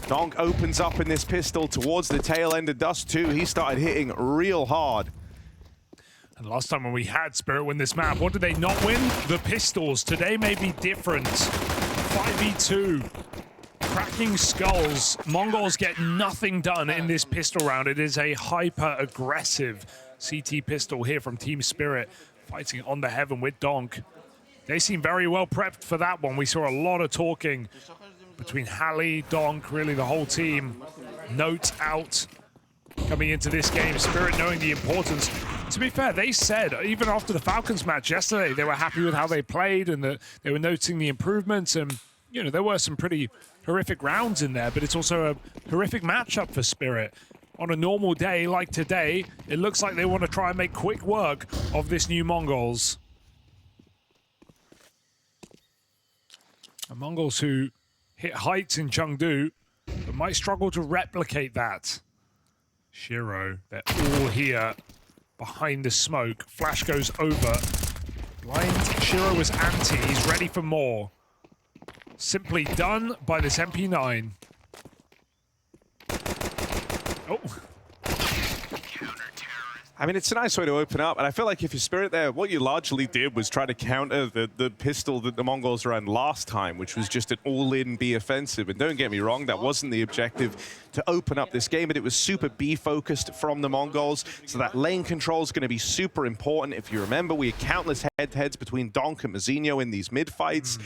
Donk opens up in this pistol towards the tail end of Dust2. He started hitting real hard. And last time when we had Spirit win this map, what did they not win? The pistols. Today may be different. 5v2. Cracking skulls. Mongols get nothing done in this pistol round. It is a hyper-aggressive CT pistol here from Team Spirit, fighting on the heaven with Donk. They seem very well prepped for that one. We saw a lot of talking between Hallie, Donk, really the whole team. Note out coming into this game. Spirit knowing the importance. To be fair, they said, even after the Falcons match yesterday, they were happy with how they played and that they were noticing the improvements. And, you know, there were some pretty horrific rounds in there, but it's also a horrific matchup for Spirit. On a normal day like today, it looks like they want to try and make quick work of this new Mongols. A Mongols who hit heights in Chengdu, but might struggle to replicate that. Shiro, they're all here behind the smoke. Flash goes over. Blind Shiro was anti, he's ready for more. Simply done by this MP9. Oh. I mean, it's a nice way to open up, and I feel like if you're Spirit there, what you largely did was try to counter the pistol that the Mongols ran last time, which was just an all-in B offensive. And don't get me wrong, that wasn't the objective to open up this game, but it was super B-focused from the Mongols, so that lane control is going to be super important. If you remember, we had countless head-to-heads between Donk and Mazinho in these mid-fights.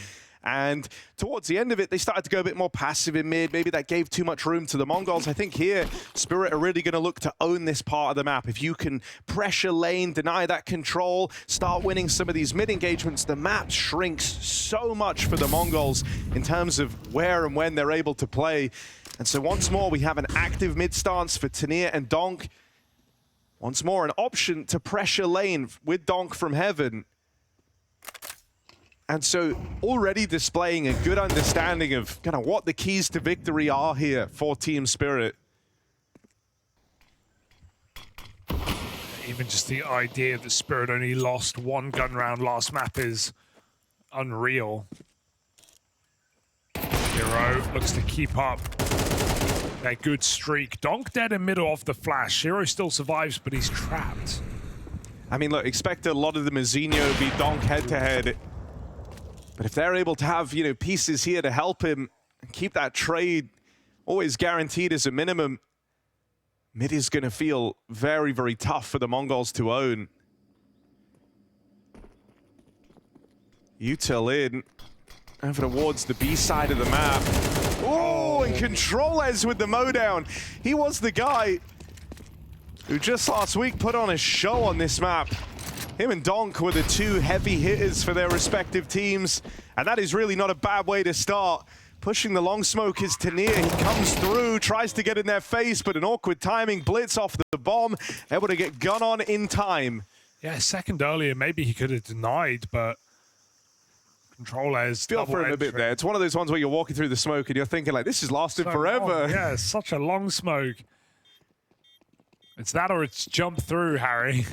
And towards the end of it, they started to go a bit more passive in mid. Maybe that gave too much room to the Mongols. I think here, Spirit are really going to look to own this part of the map. If you can pressure lane, deny that control, start winning some of these mid engagements, the map shrinks so much for the Mongols in terms of where and when they're able to play. And so once more, we have an active mid stance for Tanir and Donk. Once more, an option to pressure lane with Donk from Heaven. And so already displaying a good understanding of kind of what the keys to victory are here for Team Spirit. Even just the idea that Spirit only lost one gun round last map is unreal. Shiro looks to keep up that good streak. Donk dead in middle off the flash. Shiro still survives, but he's trapped. I mean, look, expect a lot of the Mazinho be Donk head-to-head. But if they're able to have, you know, pieces here to help him and keep that trade always guaranteed as a minimum, mid is going to feel very, very tough for the Mongols to own. Util in, over towards the B side of the map. Oh, and Controles with the mowdown. He was the guy who just last week put on a show on this map. Him and Donk were the two heavy hitters for their respective teams, and that is really not a bad way to start. Pushing the long smoke is Tanir. He comes through, tries to get in their face, but an awkward timing. Blitz off the bomb, able to get gun on in time. Yeah, a second earlier, maybe he could have denied, but Controles. Feel for him a bit there. It's one of those ones where you're walking through the smoke and you're thinking like, this has lasted forever. Long. Yeah, such a long smoke. It's that or it's jump through, Harry.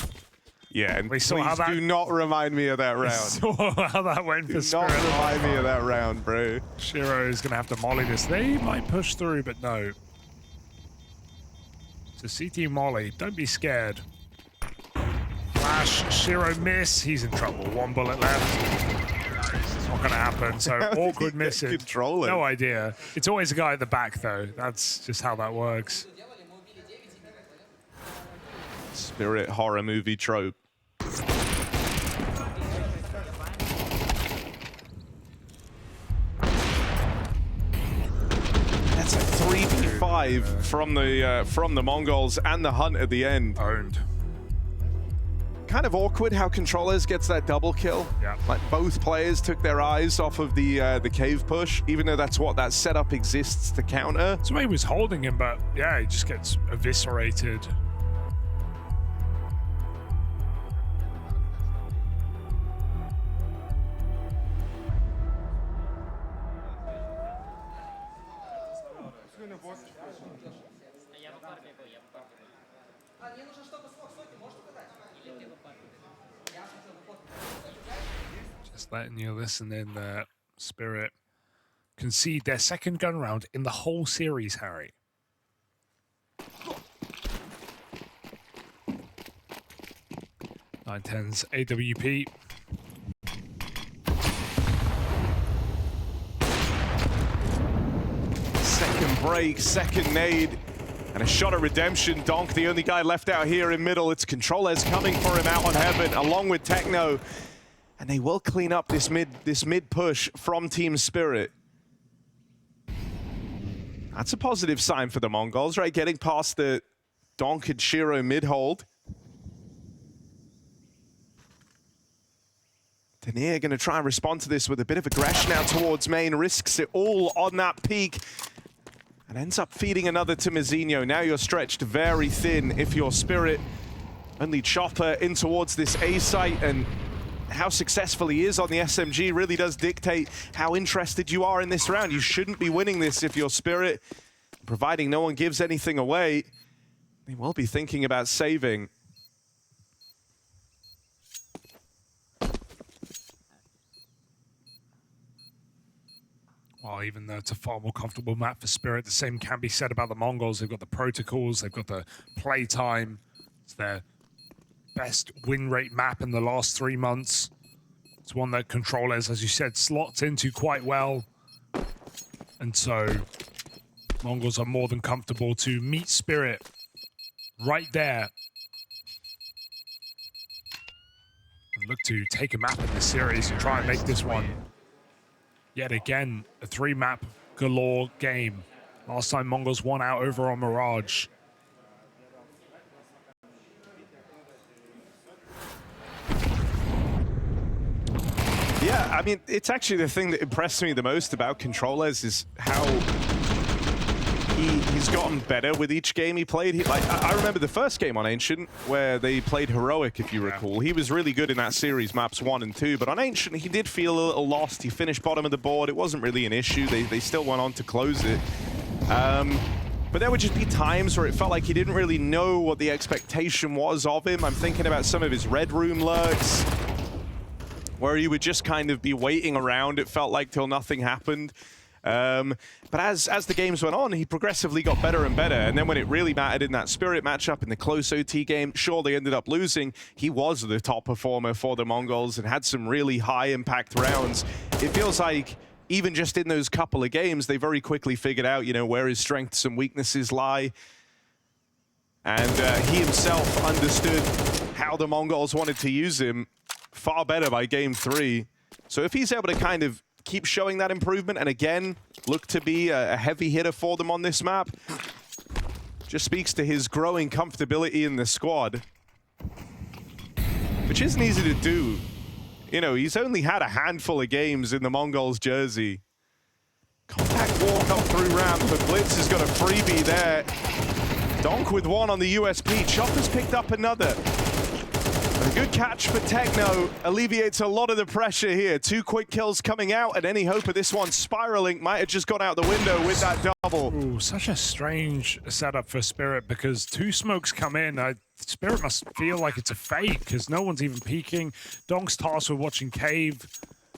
Yeah, and we saw please how that, do not remind me of that round. We saw how that went for Spirit. Do not remind me of that round, bro. Shiro is going to have to molly this. They might push through, but no. So CT molly, don't be scared. Flash, Shiro miss. He's in trouble. One bullet left. It's not going to happen. So awkward missing. No idea. It's always a guy at the back, though. That's just how that works. Spirit horror movie trope. That's a 3v5 from the Mongols and the hunt at the end. Owned. Kind of awkward how Controles gets that double kill. Yeah. Like both players took their eyes off of the cave push, even though that's what that setup exists to counter. So he was holding him, but yeah, he just gets eviscerated. Just letting you listen in there. Spirit concede their second gun round in the whole series, Harry. (9/10's AWP. Second break, second nade, and a shot of redemption. Donk, the only guy left out here in middle. It's Controles coming for him out on Heaven, along with Techno. And they will clean up this mid push from Team Spirit. That's a positive sign for the Mongols, right? Getting past the Donk and Shiro mid hold. Tanier going to try and respond to this with a bit of aggression out towards main, risks it all on that peak, and ends up feeding another to Mizinho. Now you're stretched very thin if you're Spirit. Only Chopper in towards this A site, and how successful he is on the SMG really does dictate how interested you are in this round. You shouldn't be winning this if you're Spirit. Providing no one gives anything away, they will be thinking about saving. Well, even though it's a far more comfortable map for Spirit, the same can be said about the Mongols. They've got the protocols, they've got the play time. It's their best win rate map in the last 3 months. It's one that Controllers, as you said, slots into quite well. And so Mongols are more than comfortable to meet Spirit right there. And look to take a map in this series and try and make this one yet again a 3-map galore game. Last time Mongols won out over on Mirage. Yeah, I mean, it's actually the thing that impressed me the most about Controllers is how he's gotten better with each game he played. I remember the first game on Ancient where they played Heroic, if you recall. He was really good in that series, maps 1 and 2, but on Ancient he did feel a little lost. He finished bottom of the board. It wasn't really an issue. They still went on to close it. But there would just be times where it felt like he didn't really know what the expectation was of him. I'm thinking about some of his Red Room lurks, where he would just kind of be waiting around, it felt like, till nothing happened. But as the games went on, he progressively got better and better. And then when it really mattered in that Spirit matchup in the close OT game, sure, they ended up losing. He was the top performer for the Mongols and had some really high impact rounds. It feels like even just in those couple of games, they very quickly figured out, you know, where his strengths and weaknesses lie. And he himself understood how the Mongols wanted to use him far better by game 3. So if he's able to kind of keep showing that improvement and again look to be a heavy hitter for them on this map, just speaks to his growing comfortability in the squad, which isn't easy to do. You know, he's only had a handful of games in the Mongols jersey. Contact walk up through ramp, but bLitz has got a freebie there. Donk with one on the USP. Chopper's picked up another. A good catch for Techno, alleviates a lot of the pressure here. 2 quick kills coming out, and any hope of this one spiraling might have just gone out the window with that double. Ooh, such a strange setup for Spirit, because 2 smokes come in. Spirit must feel like it's a fake, because no one's even peeking. Donk's tasked with watching Cave.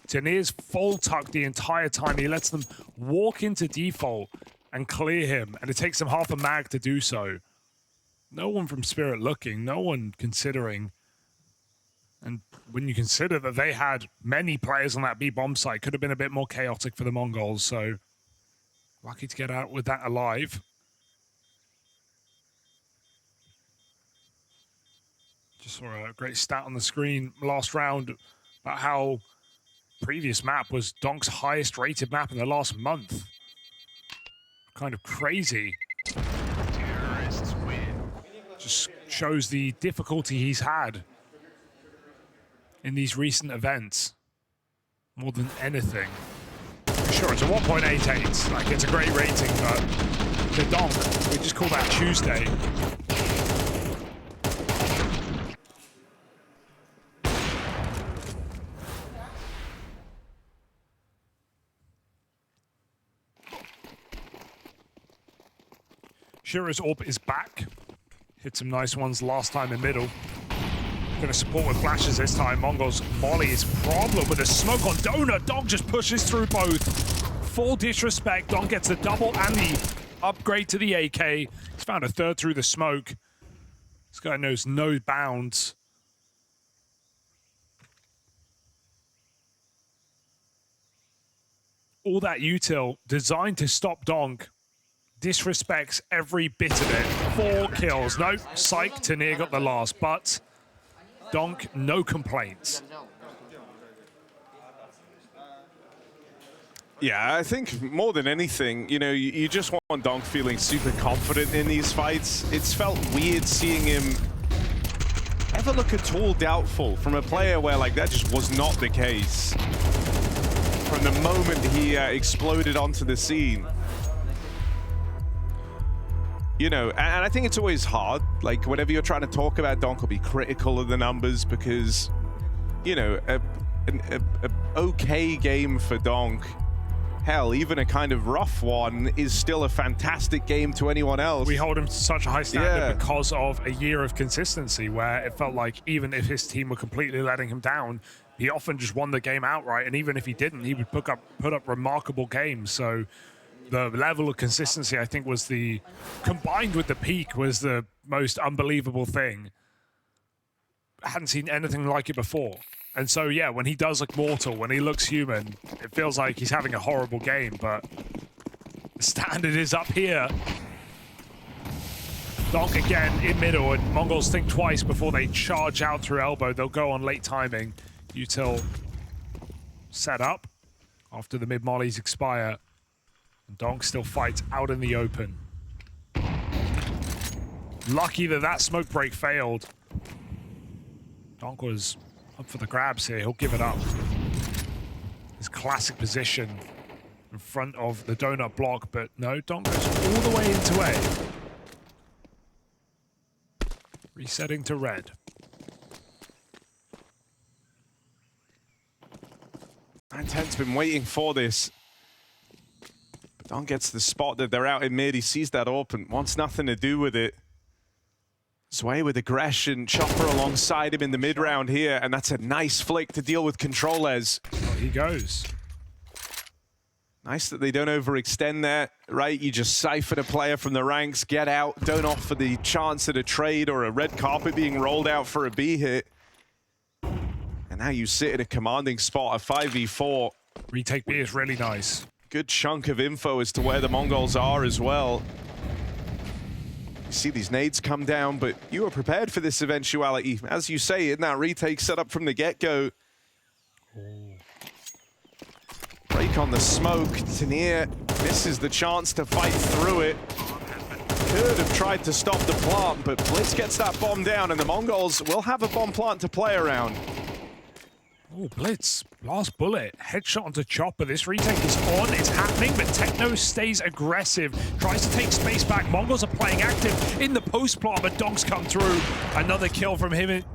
Tanir's full tuck the entire time. He lets them walk into default and clear him, and it takes them half a mag to do so. No one from Spirit looking, no one considering. And when you consider that they had many players on that B bomb site, could have been a bit more chaotic for the Mongols. So lucky to get out with that alive. Just saw a great stat on the screen last round about how previous map was Donk's highest rated map in the last month. Kind of crazy. Terrorists win. Just shows the difficulty he's had in these recent events, more than anything. Sure, it's a 1.88, like it's a great rating, but the Donk, we just call that Tuesday. Shiro's AWP is back. Hit some nice ones last time in middle. Going to support with flashes this time. Mongols molly is problem with a smoke on Donut. Donk just pushes through both. Full disrespect. Donk gets the double and the upgrade to the AK. He's found a third through the smoke. This guy knows no bounds. All that util designed to stop Donk. Disrespects every bit of it. 4 kills. Nope. Psych. Tanir got the last, but Donk, no complaints. Yeah, I think more than anything, you know, you just want Donk feeling super confident in these fights. It's felt weird seeing him ever look at all doubtful from a player where, like, that just was not the case from the moment he exploded onto the scene. You know, and I think it's always hard, like, whenever you're trying to talk about Donk, or be critical of the numbers, because, you know, an okay game for Donk, hell, even a kind of rough one, is still a fantastic game to anyone else. We hold him to such a high standard because of a year of consistency where it felt like even if his team were completely letting him down, he often just won the game outright, and even if he didn't, he would put up remarkable games. So the level of consistency, I think, was combined with the peak, was the most unbelievable thing. I hadn't seen anything like it before. And so, yeah, when he does look mortal, when he looks human, it feels like he's having a horrible game, but the standard is up here. Donk again in middle, and Mongols think twice before they charge out through elbow. They'll go on late timing. Util set up after the mid-mollies expire. And Donk still fights out in the open. Lucky that smoke break failed. Donk was up for the grabs here. He'll give it up. His classic position in front of the donut block, but no, Donk goes all the way into A. Resetting to red. 910's been waiting for this. Donk gets the spot that they're out in mid. He sees that open, wants nothing to do with it. Sway with aggression, Chopper alongside him in the mid round here, and that's a nice flick to deal with controllers. Oh, he goes. Nice that they don't overextend there, right? You just siphon a player from the ranks, get out, don't offer the chance at a trade or a red carpet being rolled out for a B hit. And now you sit in a commanding spot, a 5v4. Retake B is really nice. Good chunk of info as to where the Mongols are as well. You see these nades come down, but you were prepared for this eventuality. As you say, in that retake set up from the get-go. Break on the smoke. Tanier misses the chance to fight through it. Could have tried to stop the plant, but bLitz gets that bomb down, and the Mongols will have a bomb plant to play around. Oh, bLitz, last bullet, headshot onto Chopper. This retake is on, it's happening, but Techno stays aggressive, tries to take space back. Mongols are playing active in the post plant, but Donk's come through. Another kill from him and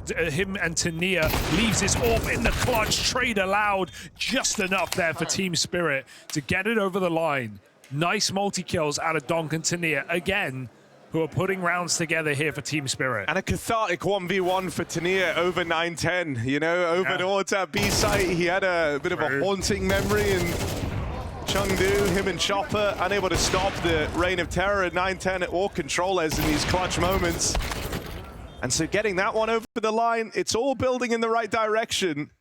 Tanier leaves his AWP in the clutch. Trade allowed, just enough there for Team Spirit to get it over the line. Nice multi-kills out of Donk and Tanier again, who are putting rounds together here for Team Spirit. And a cathartic 1v1 for Tanier over 910. You know, over towards that B site, he had a bit of a haunting memory, and Chengdu, him and Chopper, unable to stop the reign of terror at 910 or controllers in these clutch moments. And so getting that one over the line, it's all building in the right direction.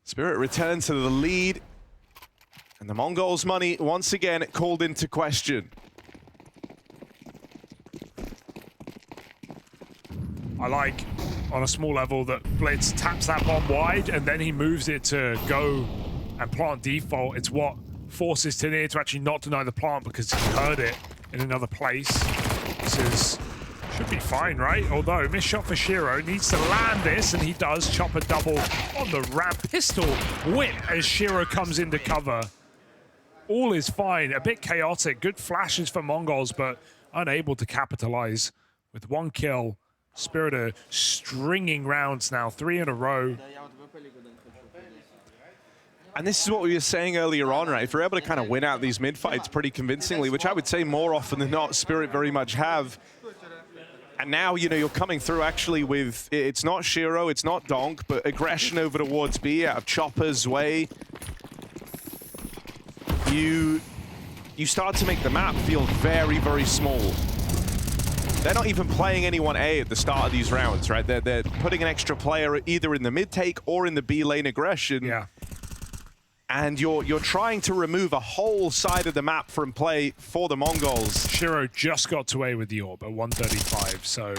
Spirit returns to the lead, and the Mongols' money once again called into question. I like, on a small level, that bLitz taps that bomb wide and then he moves it to go and plant default. It's what forces Tanier to actually not deny the plant because he heard it in another place. This should be fine, right? Although, missed shot for Shiro, needs to land this, and he does. Chopper double on the ramp. Pistol whip as Shiro comes into cover. All is fine, a bit chaotic. Good flashes for Mongols, but unable to capitalize with one kill. Spirit are stringing rounds now, 3 in a row. And this is what we were saying earlier on, right? If you're able to kind of win out these mid-fights pretty convincingly, which I would say more often than not, Spirit very much have. And now, you know, you're coming through actually with, it's not Shiro, it's not Donk, but aggression over towards B out of Chopper's way. You start to make the map feel very, very small. They're not even playing anyone A at the start of these rounds, right? They're putting an extra player either in the mid take or in the B lane aggression. Yeah. And you're trying to remove a whole side of the map from play for the Mongols. Shiro just got to A with the AWP at 135, so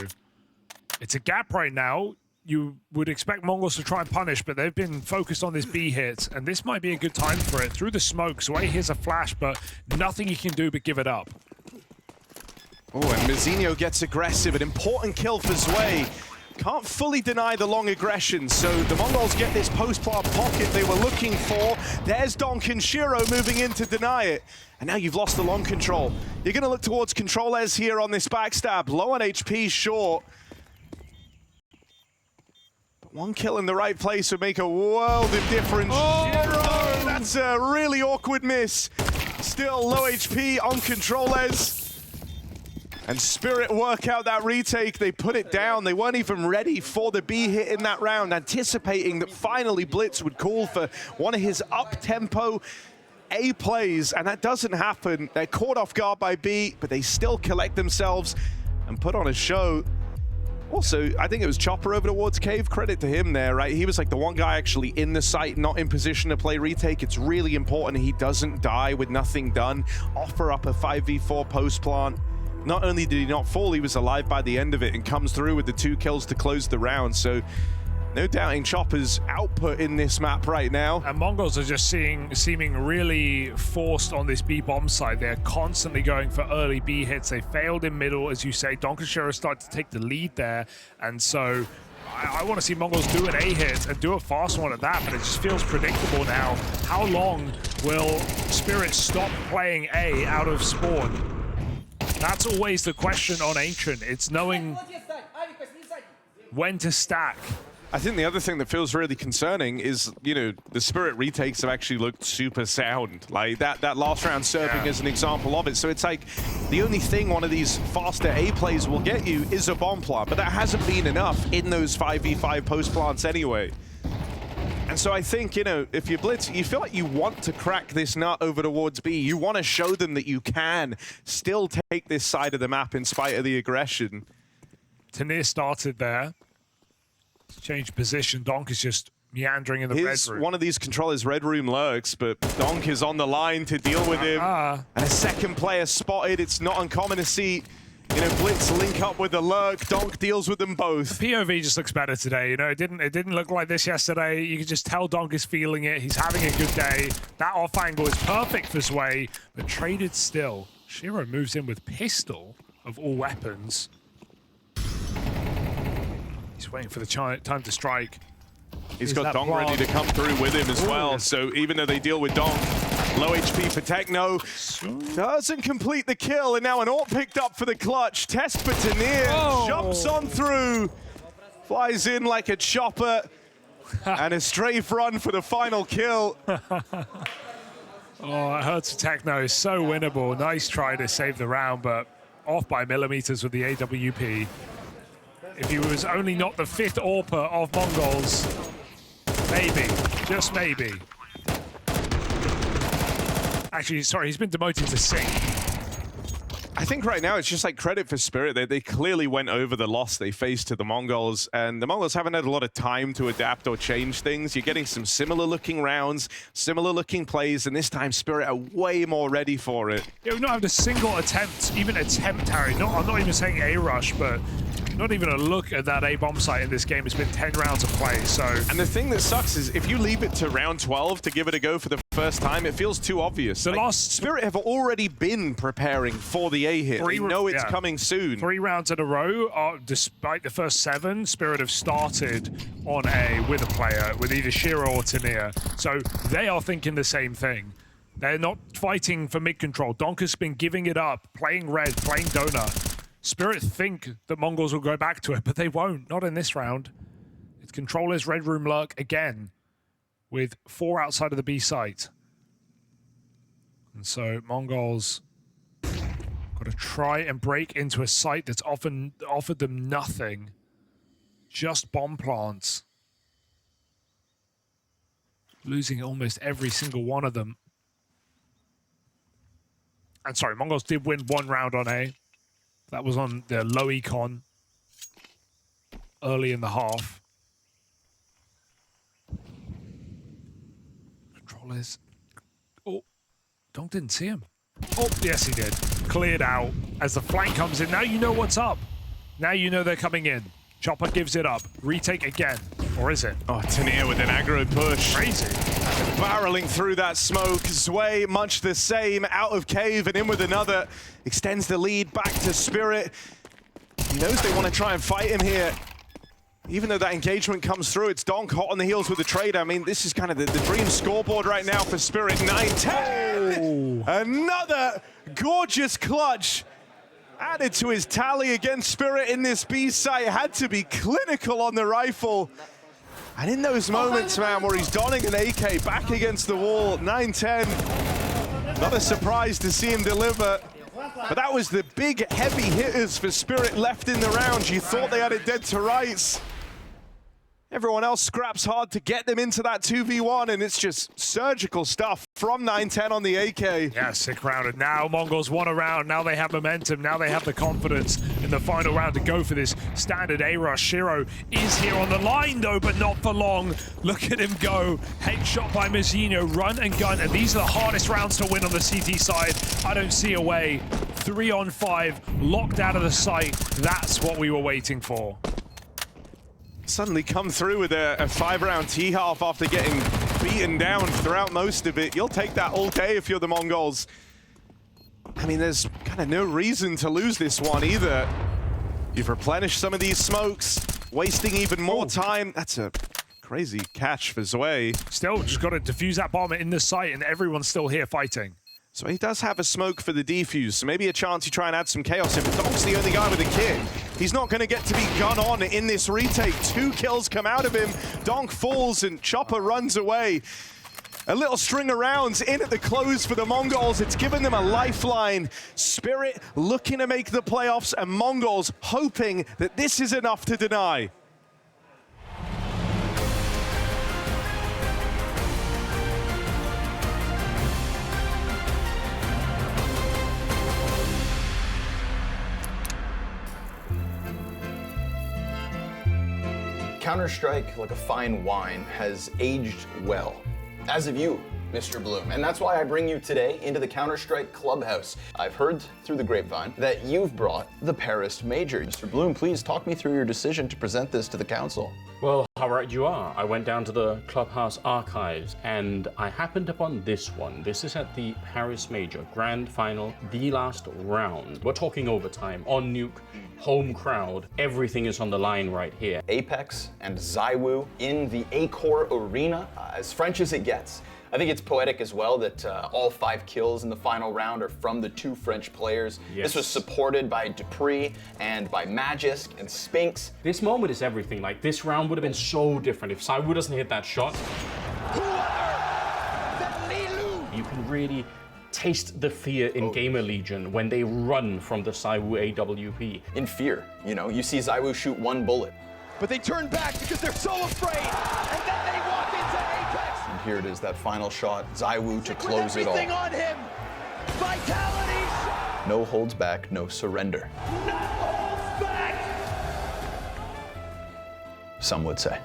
it's a gap right now. you would expect Mongols to try and punish, but they've been focused on this B hit, and this might be a good time for it. Through the smoke, Zwei hears a flash, but nothing he can do but give it up. Oh, and Mizinho gets aggressive. An important kill for Zwei. Can't fully deny the long aggression, so the Mongols get this post-plant pocket they were looking for. There's Donk and Shiro moving in to deny it. And now you've lost the long control. You're going to look towards Controles here on this backstab. Low on HP, short. But one kill in the right place would make a world of difference. Shiro! That's a really awkward miss. Still low HP on Controles. And Spirit work out that retake. They put it down. They weren't even ready for the B hit in that round, anticipating that finally bLitz would call for one of his up-tempo A plays, and that doesn't happen. They're caught off guard by B, but they still collect themselves and put on a show. Also, I think it was Chopper over towards Cave. Credit to him there, right? He was like the one guy actually in the site, not in position to play retake. It's really important he doesn't die with nothing done. Offer up a 5v4 post plant. Not only did he not fall, he was alive by the end of it and comes through with the 2 kills to close the round. So no doubting Chopper's output in this map right now. And Mongols are just seeming really forced on this B bomb side. They're constantly going for early B hits. They failed in middle, as you say. Donk and Shiro started to take the lead there. And so I want to see Mongols do an A hit and do a fast one at that, but it just feels predictable now. How long will Spirit stop playing A out of spawn? That's always the question on Ancient. It's knowing when to stack. I think the other thing that feels really concerning is, you know, the Spirit retakes have actually looked super sound. Like that last round surfing is an example of it. So it's like the only thing one of these faster A plays will get you is a bomb plant, but that hasn't been enough in those 5v5 post plants anyway. And so I think, you know, if you blitz, you feel like you want to crack this nut over towards B. You want to show them that you can still take this side of the map in spite of the aggression. Tanir started there. Changed position. Donk is just meandering in the red room. One of these controllers red room lurks, but Donk is on the line to deal with him. And a second player spotted. It's not uncommon to see, you know, bLitz link up with the lurk. Donk deals with them both. The POV just looks better today. You know, it didn't look like this yesterday. You can just tell Donk is feeling it. He's having a good day. That off angle is perfect for Zwei, but traded still. Shiro moves in with pistol of all weapons. He's waiting for the time to strike. He's got Donk ready to come through with him as well. So even though they deal with Donk, low HP for Techno, doesn't complete the kill. And now an AWP picked up for the clutch. Test for Tanir, jumps on through, flies in like a chopper, and a strafe run for the final kill. Oh, it hurts for Techno. So winnable. Nice try to save the round, but off by millimeters with the AWP. If he was only not the 5th AWPer of Mongols, maybe, just maybe. Actually, sorry, he's been demoted to Sink. I think right now it's just like credit for Spirit. They clearly went over the loss they faced to the Mongols, and the Mongols haven't had a lot of time to adapt or change things. You're getting some similar looking rounds, similar looking plays, and this time Spirit are way more ready for it. Yeah, we've not had a single attempt, even attempt, Harry. I'm not even saying A rush, but not even a look at that A bomb site in this game. It's been 10 rounds of play, so. And the thing that sucks is if you leave it to round 12 to give it a go for the first time, it feels too obvious. The like, Spirit have already been preparing for the A hit. They know it's coming soon. 3 rounds in a row, despite the first 7, Spirit have started on A with a player, with either Shiro or Tanir. So they are thinking the same thing. They're not fighting for mid control. Donk has been giving it up, playing red, playing donut. Spirit think that Mongols will go back to it, but they won't. Not in this round. It's Controller's Red Room lurk again, with 4 outside of the B site. And so Mongols got to try and break into a site that's often offered them nothing. Just bomb plants. Losing almost every single one of them. And sorry, Mongols did win 1 round on A. That was on the low econ early in the half. Controllers. Oh, Donk didn't see him. Oh, yes, he did. Cleared out as the flank comes in. Now you know what's up. Now you know they're coming in. Chopper gives it up. Retake again. Or is it? Oh, Tania with an aggro push. Crazy. Barreling through that smoke. Zwei, much the same, out of cave and in with another. Extends the lead back to Spirit. He knows they want to try and fight him here. Even though that engagement comes through, it's Donk hot on the heels with the trade. I mean, this is kind of the dream scoreboard right now for Spirit. 9-10. Another gorgeous clutch added to his tally against Spirit in this B site. Had to be clinical on the rifle. And in those moments, man, where he's donning an AK back against the wall, 9-10. Another surprise to see him deliver. But that was the big, heavy hitters for Spirit left in the round. You thought they had it dead to rights. Everyone else scraps hard to get them into that 2v1, and it's just surgical stuff from 9-10 on the AK. Yeah, sick round. And now Mongols won a round. Now they have momentum. Now they have the confidence in the final round to go for this standard A-rush. Shiro is here on the line, though, but not for long. Look at him go. Headshot by Mazzino, run and gun. And these are the hardest rounds to win on the CT side. I don't see a way. 3-on-5, locked out of the site. That's what we were waiting for. Suddenly come through with a 5-round T-half after getting beaten down throughout most of it. You'll take that all day if you're the Mongols. I mean, there's kind of no reason to lose this one either. You've replenished some of these smokes, wasting even more time. That's a crazy catch for Zwei. Still, just got to defuse that bomb in the site, and everyone's still here fighting. So he does have a smoke for the defuse, so maybe a chance to try and add some chaos in. But Donk's the only guy with a kit. He's not going to get to be gun on in this retake. 2 kills come out of him. Donk falls and Chopper runs away. A little string of rounds in at the close for the Mongols. It's given them a lifeline. Spirit looking to make the playoffs, and Mongols hoping that this is enough to deny. Counter-Strike, like a fine wine, has aged well. As have you, Mr. Bloom. And that's why I bring you today into the Counter-Strike Clubhouse. I've heard through the grapevine that you've brought the Paris Major. Mr. Bloom, please talk me through your decision to present this to the council. Well, how right you are. I went down to the Clubhouse archives and I happened upon this one. This is at the Paris Major Grand Final, the last round. We're talking overtime, on nuke, home crowd. Everything is on the line right here. Apex and ZywOo in the Accor Arena, as French as it gets. I think it's poetic as well that all 5 kills in the final round are from the 2 French players. Yes. This was supported by Dupree and by Magisk and Spinks. This moment is everything. Like, this round would have been so different if ZywOo doesn't hit that shot. You can really taste the fear in Gamer Legion when they run from the ZywOo AWP. In fear, you know, you see ZywOo shoot 1 bullet. But they turn back because they're so afraid. And then they walk into Apex. And here it is, that final shot, ZywOo to close it all. Everything on him. Vitality. No holds back, no surrender. No holds back. Some would say.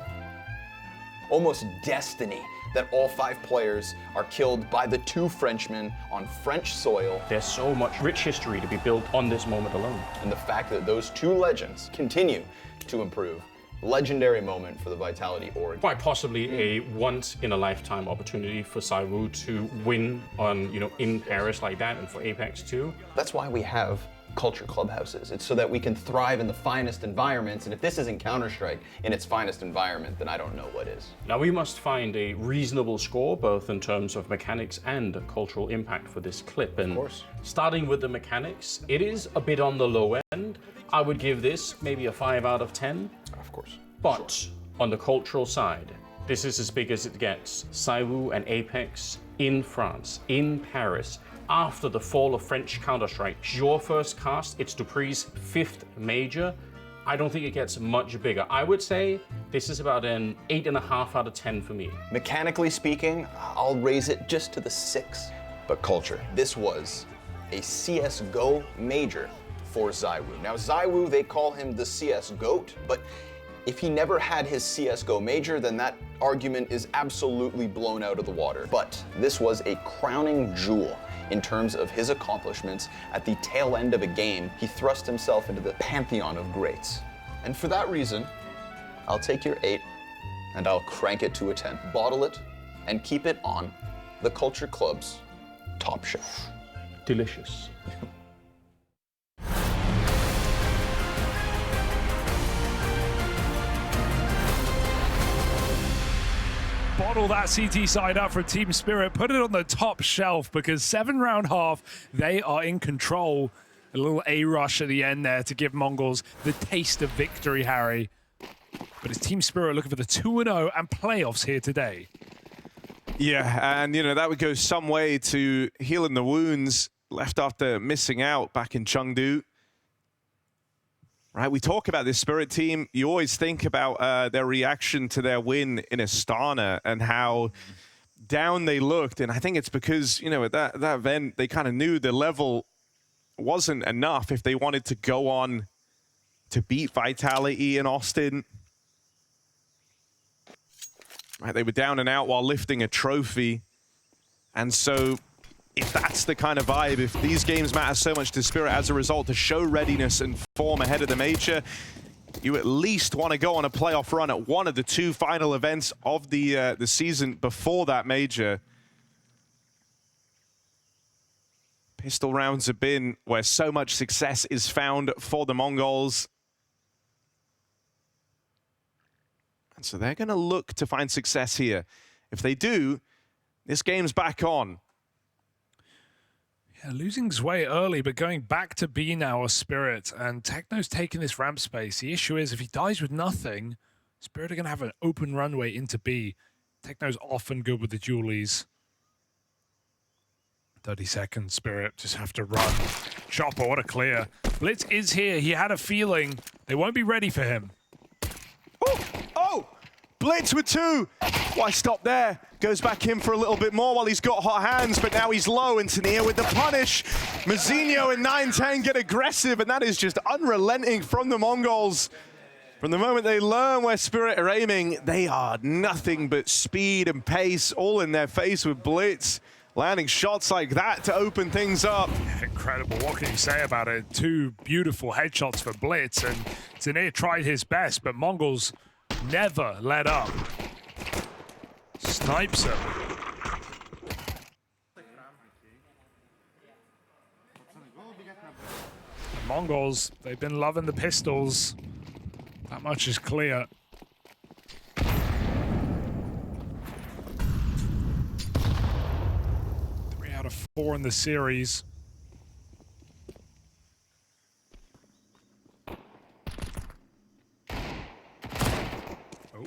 Almost destiny that all 5 players are killed by the 2 Frenchmen on French soil. There's so much rich history to be built on this moment alone. And the fact that those 2 legends continue to improve. Legendary moment for the Vitality org. Quite possibly a once-in-a-lifetime opportunity for ZywOo to win on, in Paris like that, and for Apex too. That's why we have culture clubhouses. It's so that we can thrive in the finest environments, and if this isn't Counter-Strike in its finest environment, then I don't know what is. Now we must find a reasonable score, both in terms of mechanics and cultural impact for this clip. And of course. Starting with the mechanics, it is a bit on the low end. I would give this maybe a 5 out of 10. Of course. But on the cultural side, this is as big as it gets. ZywOo and Apex in France, in Paris, after the fall of French Counter-Strike. Your first cast, it's Dupree's 5th major. I don't think it gets much bigger. I would say this is about an 8.5 out of 10 for me. Mechanically speaking, I'll raise it just to the 6. But culture, this was a CSGO major for ZywOo. Now ZywOo, they call him the CS GOAT, but if he never had his CSGO major, then that argument is absolutely blown out of the water. But this was a crowning jewel in terms of his accomplishments. At the tail end of a game, he thrust himself into the pantheon of greats. And for that reason, I'll take your 8 and I'll crank it to a 10. Bottle it and keep it on the Culture Club's top shelf. Delicious. Bottle that CT side up for Team Spirit, put it on the top shelf because 7-round half, they are in control. A little A-rush at the end there to give Mongols the taste of victory, Harry. But it's Team Spirit looking for the 2-0 and playoffs here today. Yeah, and that would go some way to healing the wounds left after missing out back in Chengdu. Right, we talk about this Spirit team. You always think about their reaction to their win in Astana and how down they looked. And I think it's because, at that event, they kind of knew the level wasn't enough if they wanted to go on to beat Vitality in Austin. Right, they were down and out while lifting a trophy. And so if that's the kind of vibe, if these games matter so much to Spirit as a result to show readiness and form ahead of the major, you at least want to go on a playoff run at one of the 2 final events of the season before that major. Pistol rounds have been where so much success is found for the Mongols. And so they're going to look to find success here. If they do, this game's back on. Yeah, losing Zwei early, but going back to B now as Spirit, and Techno's taking this ramp space. The issue is if he dies with nothing, Spirit are going to have an open runway into B. Techno's often good with the dualies. 30 seconds, Spirit just have to run. Chopper, what a clear. bLitz is here. He had a feeling they won't be ready for him. Oh! bLitz with 2. Why stop there? Goes back in for a little bit more while he's got hot hands, but now he's low, and Tania with the punish. Mazinho and 9-10 get aggressive, and that is just unrelenting from the Mongols. From the moment they learn where Spirit are aiming, they are nothing but speed and pace all in their face with bLitz. Landing shots like that to open things up. Incredible. What can you say about it? 2 beautiful headshots for bLitz, and Tania tried his best, but Mongols never let up. Snipes him. The Mongols, they've been loving the pistols. That much is clear. Out of 4 in the series. Oh.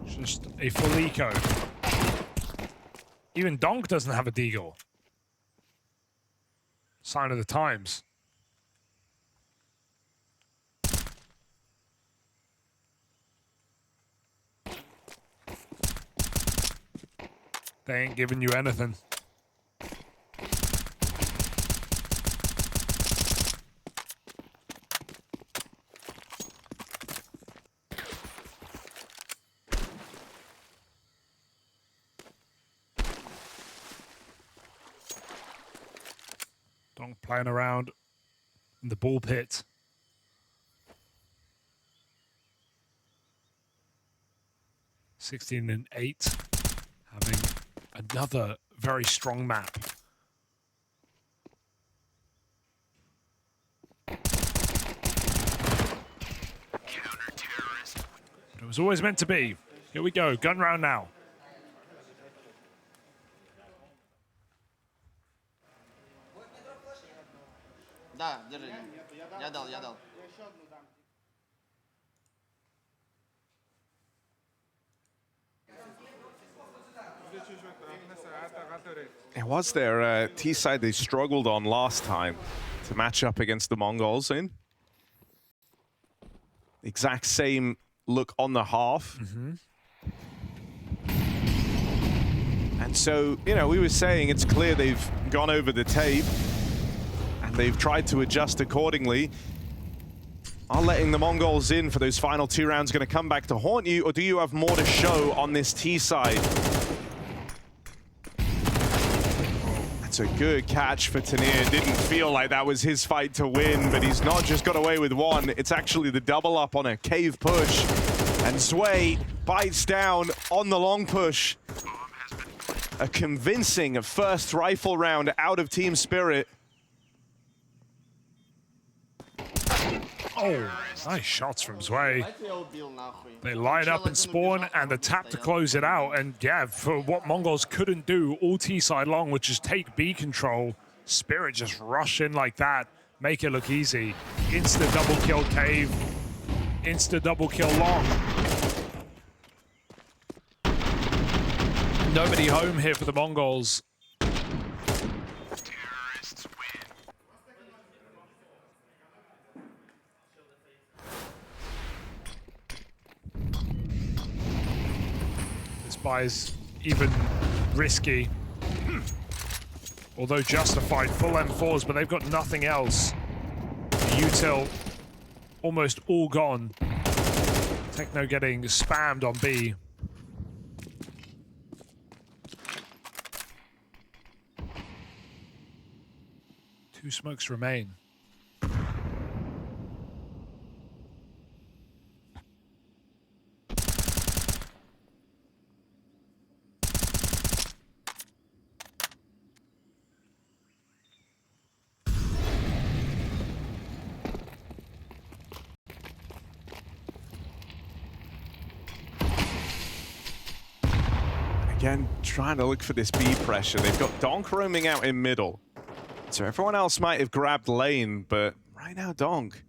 Just a full eco. Even Donk doesn't have a deagle. Sign of the times. They ain't giving you anything. Donk playing around in the ball pit. (16 and 8), having another very strong map. It was always meant to be. Here we go, gun round now. It was their T-side they struggled on last time to match up against the Mongols in. Exact same look on the half. And so, we were saying it's clear they've gone over the tape and they've tried to adjust accordingly. Are letting the Mongols in for those final 2 rounds going to come back to haunt you, or do you have more to show on this T side? It's a good catch for Tanir. Didn't feel like that was his fight to win, but he's not just got away with one. It's actually the double up on a cave push. And Zwei bites down on the long push. A convincing first rifle round out of Team Spirit. Oh, nice shots from Zwei. They line up and spawn, and the tap to close it out. And yeah, for what Mongols couldn't do all T-side long, which is take B control, Spirit just rush in like that, make it look easy. Insta double kill cave, insta double kill long. Nobody home here for the Mongols. This buy is even risky. Although justified, full M4s, but they've got nothing else. Util almost all gone. Techno getting spammed on B. Two smokes remain. Again, trying to look for this B pressure. They've got Donk roaming out in middle. So everyone else might have grabbed lane, but right now Donk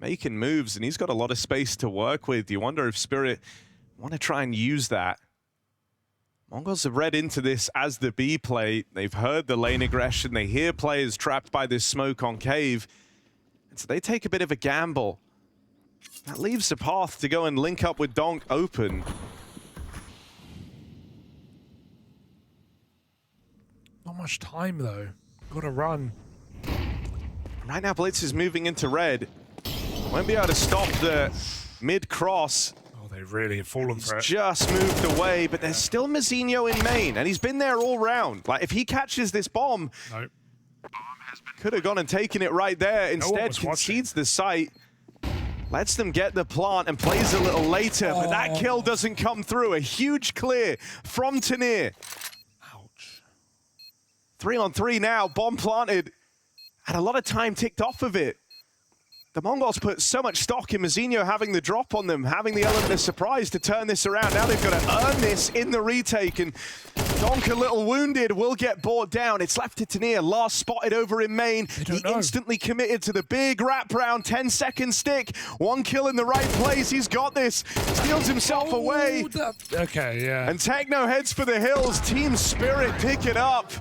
making moves, and he's got a lot of space to work with. You wonder if Spirit want to try and use that. Mongols have read into this as the B play. They've heard the lane aggression. They hear players trapped by this smoke on cave. And so they take a bit of a gamble. That leaves the path to go and link up with Donk open. Not much time though. Gotta run. Right now, bLitz is moving into red. Won't be able to stop the mid-cross. Oh, they really have fallen for it. Just moved away, but there's still Mazinho in main, and he's been there all round. Like, if he catches this bomb, Nope. could have gone and taken it right there. Instead, was concedes the site, lets them get the plant, and plays a little later, but that kill doesn't come through. A huge clear from Tanir. 3-on-3 now, bomb planted, and a lot of time ticked off of it. The Mongols put so much stock in Mazinho having the drop on them, having the element of surprise to turn this around. Now they've got to earn this in the retake, and Donk, a little wounded, will get brought down. It's left to Tanir, last spotted over in main. He instantly committed to the big wraparound, 10-second stick. One kill in the right place, he's got this. Steals himself away. Okay, yeah. And Techno heads for the hills. Team Spirit pick it up.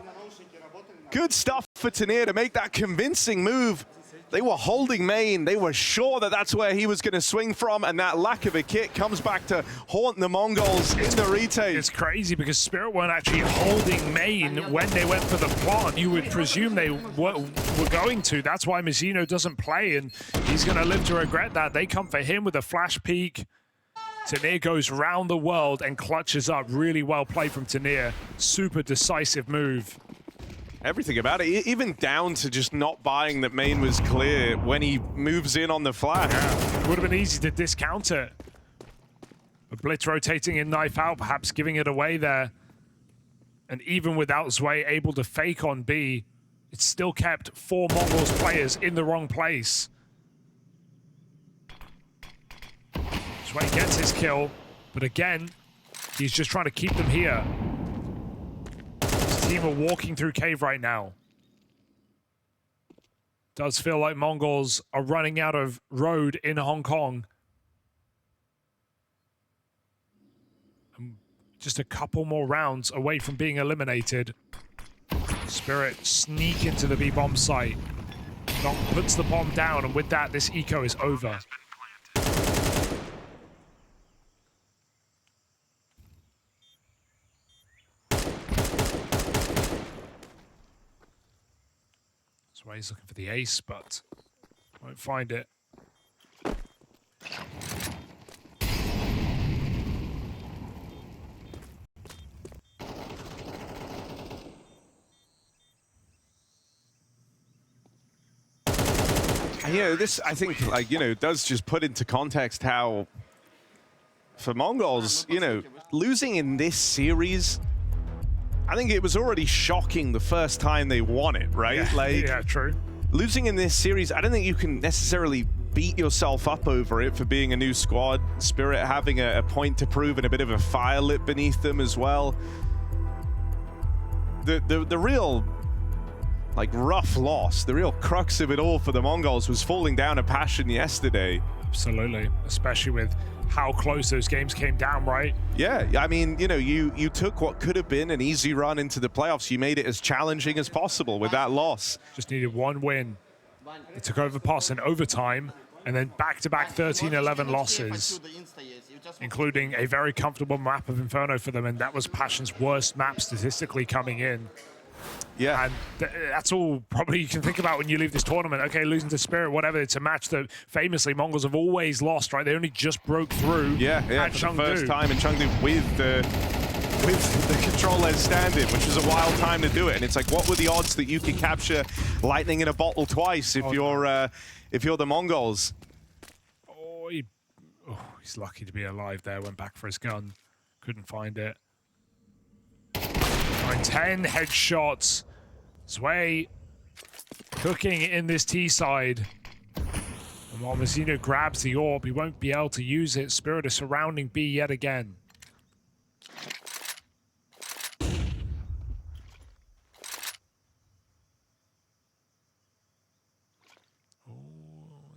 Good stuff for Tanir to make that convincing move. They were holding main. They were sure that that's where he was going to swing from, and that lack of a kit comes back to haunt the Mongols in the retake. It's crazy because Spirit weren't actually holding main when they went for the plant. You would presume they were going to. That's why Mazinho doesn't play, and he's going to live to regret that. They come for him with a flash peek. Tanir goes round the world and clutches up. Really well played from Tanir. Super decisive move. Everything about it, even down to just not buying that main was clear when he moves in on the flash. Yeah. It would have been easy to discount it. But bLitz rotating in knife out, perhaps giving it away there. And even without Zwei able to fake on B, it still kept 4 Mongols players in the wrong place. Zwei gets his kill, but again, he's just trying to keep them here. Team are walking through cave right now. Does feel like Mongols are running out of road in Hong Kong. Just a couple more rounds away from being eliminated. Spirit sneak into the B-bomb site. Donk puts the bomb down, and with that, this eco is over. He's looking for the ace, but won't find it. And, you know, this, I think, like, you know, does just put into context how, for Mongols, you know, losing in this series, I think it was already shocking the first time they won it, right? Yeah, like, yeah, true. Losing in this series, I don't think you can necessarily beat yourself up over it for being a new squad. Spirit having a point to prove and a bit of a fire lit beneath them as well. The real, like, rough loss, the real crux of it all for the Mongols was falling down a passion yesterday. Absolutely, especially with how close those games came down, right? Yeah, I mean, you know, you took what could have been an easy run into the playoffs. You made it as challenging as possible with that loss. Just needed one win. It took over past in overtime, and then back-to-back 13-11 losses, including a very comfortable map of Inferno for them, and that was Passion's worst map statistically coming in. Yeah. And that's all probably you can think about when you leave this tournament. Okay, losing to Spirit, whatever. It's a match that famously Mongols have always lost, right? They only just broke through. Yeah, at for the Chengdu. first time in Chengdu with the control-less stand-in, which was a wild time to do it. And it's like, what were the odds that you could capture lightning in a bottle twice if you're the Mongols? Oh, he's lucky to be alive there. Went back for his gun. Couldn't find it. 10 headshots. Sway cooking in this T side. And while Mazzino grabs the orb, he won't be able to use it. Spirit is surrounding B yet again. Oh,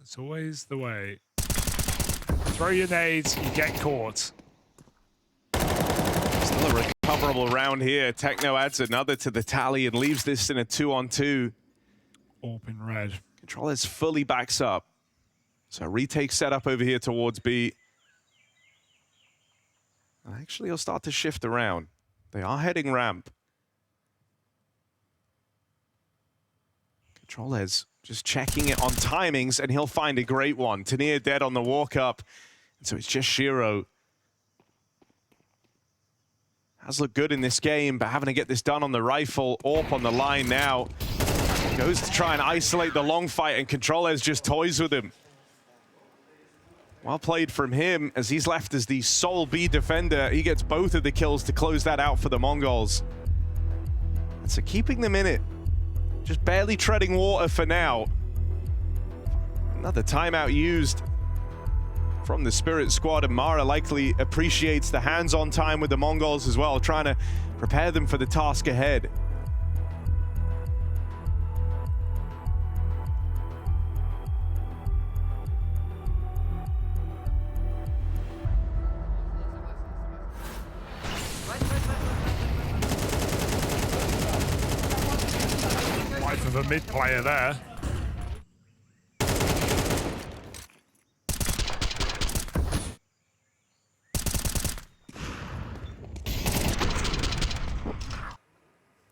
it's always the way. Throw your nades, you get caught. Still a recoverable round here. Techno adds another to the tally and leaves this in a 2-on-2. Orb in red. Controllers fully backs up. So retake setup over here towards B. Actually, he'll start to shift around. They are heading ramp. Controllers just checking it on timings, and he'll find a great one. Tanier dead on the walk up. And so it's just Shiro. Has looked good in this game, but having to get this done on the rifle. Orp on the line now. Goes to try and isolate the long fight, and Controllers just toys with him. Well played from him, as he's left as the sole B defender. He gets both of the kills to close that out for the Mongols. And so keeping them in it. Just barely treading water for now. Another timeout used from the Spirit squad, and Mara likely appreciates the hands-on time with the Mongols as well, trying to prepare them for the task ahead. Life of a mid player there.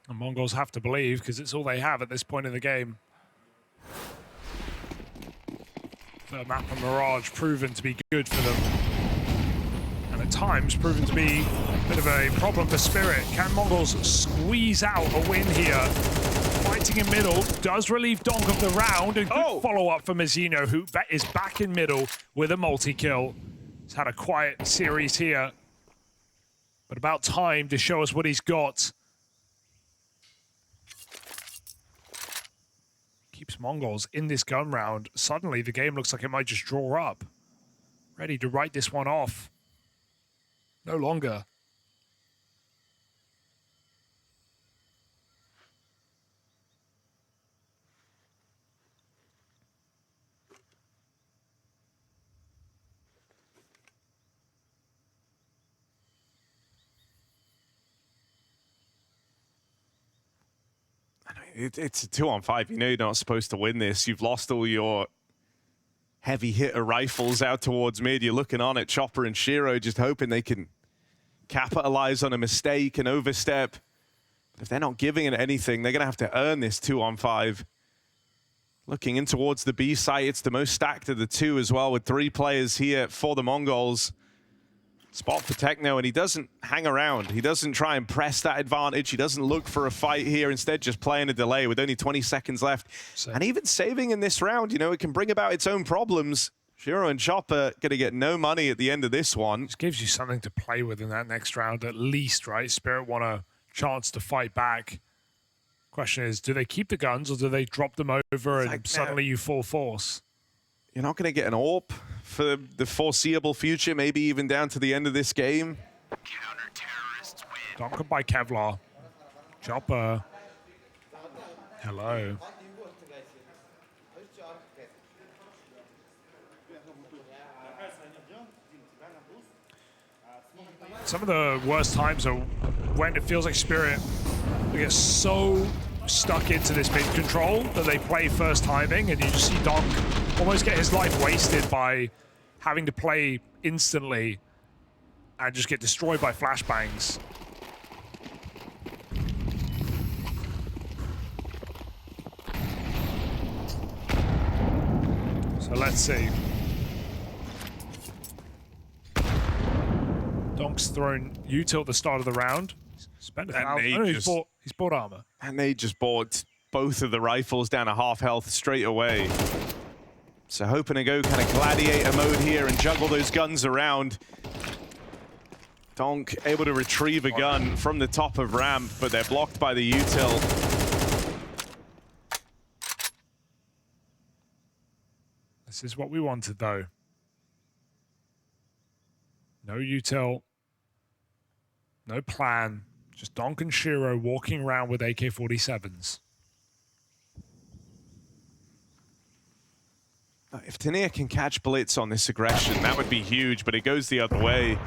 The Mongols have to believe, because it's all they have at this point in the game. The map and Mirage proven to be good for them. And at times proven to be a bit of a problem for Spirit. Can Mongols squeeze out a win here? Fighting in middle, does relieve Donk of the round. And good follow-up for Mazzino, who is back in middle with a multi-kill. He's had a quiet series here. But about time to show us what he's got. Keeps Mongols in this gun round. Suddenly, the game looks like it might just draw up. Ready to write this one off. No longer. It's a 2-on-5. You know you're not supposed to win this. You've lost all your heavy hitter rifles out towards mid. You're looking on at Chopper and Shiro, just hoping they can capitalize on a mistake and overstep. But if they're not giving it anything, they're going to have to earn this 2-on-5. Looking in towards the B site, it's the most stacked of the two as well, with 3 players here for the Mongols. spot for Techno, and he doesn't hang around. He doesn't try and press that advantage. He doesn't look for a fight here. Instead, just playing a delay with only 20 seconds left. And even saving in this round, you know, it can bring about its own problems. Shiro and Chopper going to get no money at the end of this one. This gives you something to play with in that next round at least, right? Spirit want a chance to fight back. Question is, do they keep the guns or do they drop them over and suddenly you full force? You're not going to get an AWP for the foreseeable future, maybe even down to the end of this game. Counter-terrorists win. Donk by Kevlar. Chopper. Hello. Some of the worst times are when it feels like Spirit gets so stuck into this mid control that they play first timing, and you just see Donk almost get his life wasted by having to play instantly and just get destroyed by flashbangs. So let's see. Donk's thrown util at the start of the round. Spent he's bought armor. And they just bought both of the rifles down to half health straight away. So hoping to go kind of gladiator mode here and juggle those guns around. Donk able to retrieve a gun from the top of ramp, but they're blocked by the util. This is what we wanted, though. No util. No plan. Just Donk and Shiro walking around with AK-47s. If Tania can catch bLitz on this aggression, that would be huge, but it goes the other way.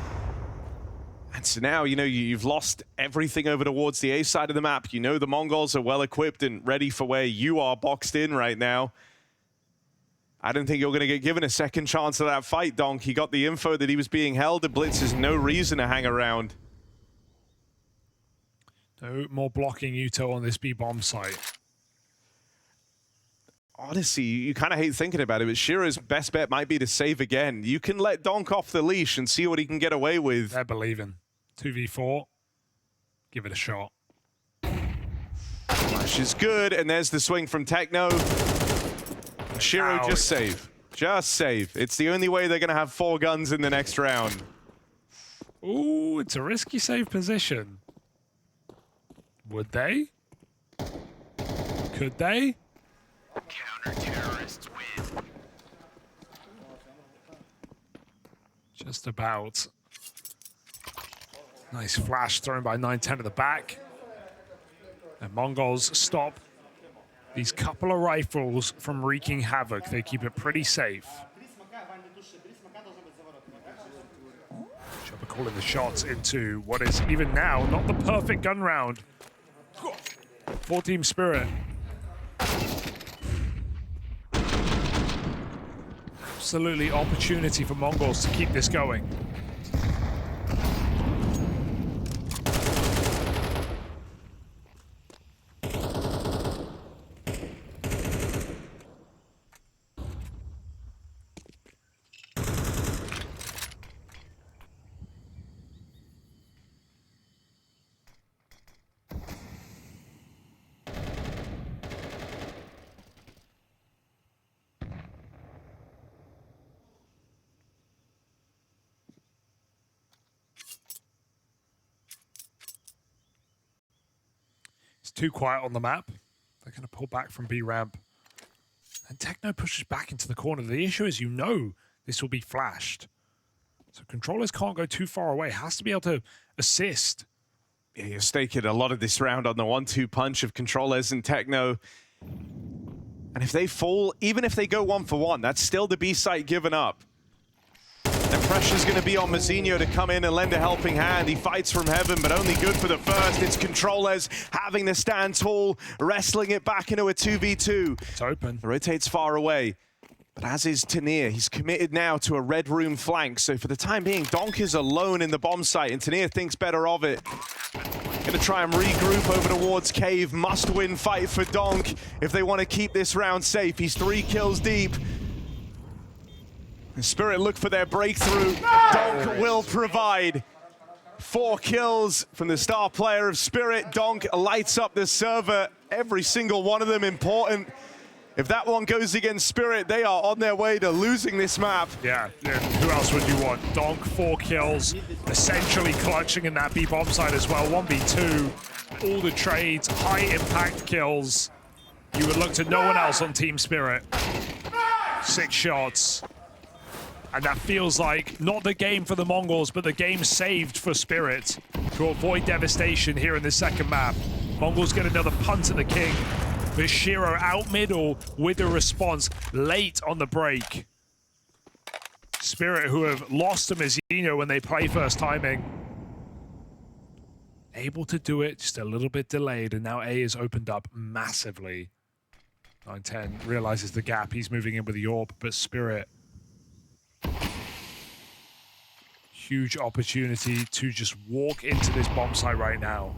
And so now, you know, you've lost everything over towards the A side of the map. You know the Mongols are well equipped and ready for where you are boxed in right now. I don't think you're going to get given a second chance at that fight, Donk. He got the info that he was being held, and bLitz has no reason to hang around. No more blocking util on this B-bomb site. Honestly, you kind of hate thinking about it, but Shiro's best bet might be to save again. You can let Donk off the leash and see what he can get away with. They're believing. 2v4. Give it a shot. Flash is good, and there's the swing from Techno. Shiro, just save. Just save. It's the only way they're going to have 4 guns in the next round. Ooh, it's a risky save position. Would they? Could they? Counter-terrorists win. Just about. Nice flash thrown by 910 at the back. And Mongols stop these couple of rifles from wreaking havoc. They keep it pretty safe. Chopper calling the shots into what is even now not the perfect gun round. 4-team Spirit. Absolutely opportunity for Mongols to keep this going. Too quiet on the map. They're going to pull back from B ramp. And Techno pushes back into the corner. The issue is, you know, this will be flashed. So controllers can't go too far away. Has to be able to assist. Yeah, you're staking a lot of this round on the 1-2 punch of controllers and Techno. And if they fall, even if they go 1-for-1, that's still the B site given up. The pressure's going to be on Mazinho to come in and lend a helping hand. He fights from heaven, but only good for the first. It's controllers having to stand tall, wrestling it back into a 2v2. It's open. Rotates far away. But as is Tania, he's committed now to a red room flank. So for the time being, Donk is alone in the bomb site, and Tania thinks better of it. Going to try and regroup over towards Cave. Must-win fight for Donk if they want to keep this round safe. He's 3 kills deep. Spirit look for their breakthrough. Donk will provide. 4 kills from the star player of Spirit. Donk lights up the server. Every single one of them important. If that one goes against Spirit, they are on their way to losing this map. Yeah, who else would you want? Donk, 4 kills, essentially clutching in that B bomb side as well. 1v2, all the trades, high impact kills. You would look to no one else on Team Spirit. 6 shots. And that feels like not the game for the Mongols, but the game saved for Spirit to avoid devastation here in the second map. Mongols get another punt at the king. But Shiro out middle with a response late on the break. Spirit, who have lost to Mizzino when they play first timing. Able to do it, just a little bit delayed, and now A is opened up massively. 9-10 realizes the gap, he's moving in with the AWP, but Spirit. Huge opportunity to just walk into this bomb site right now.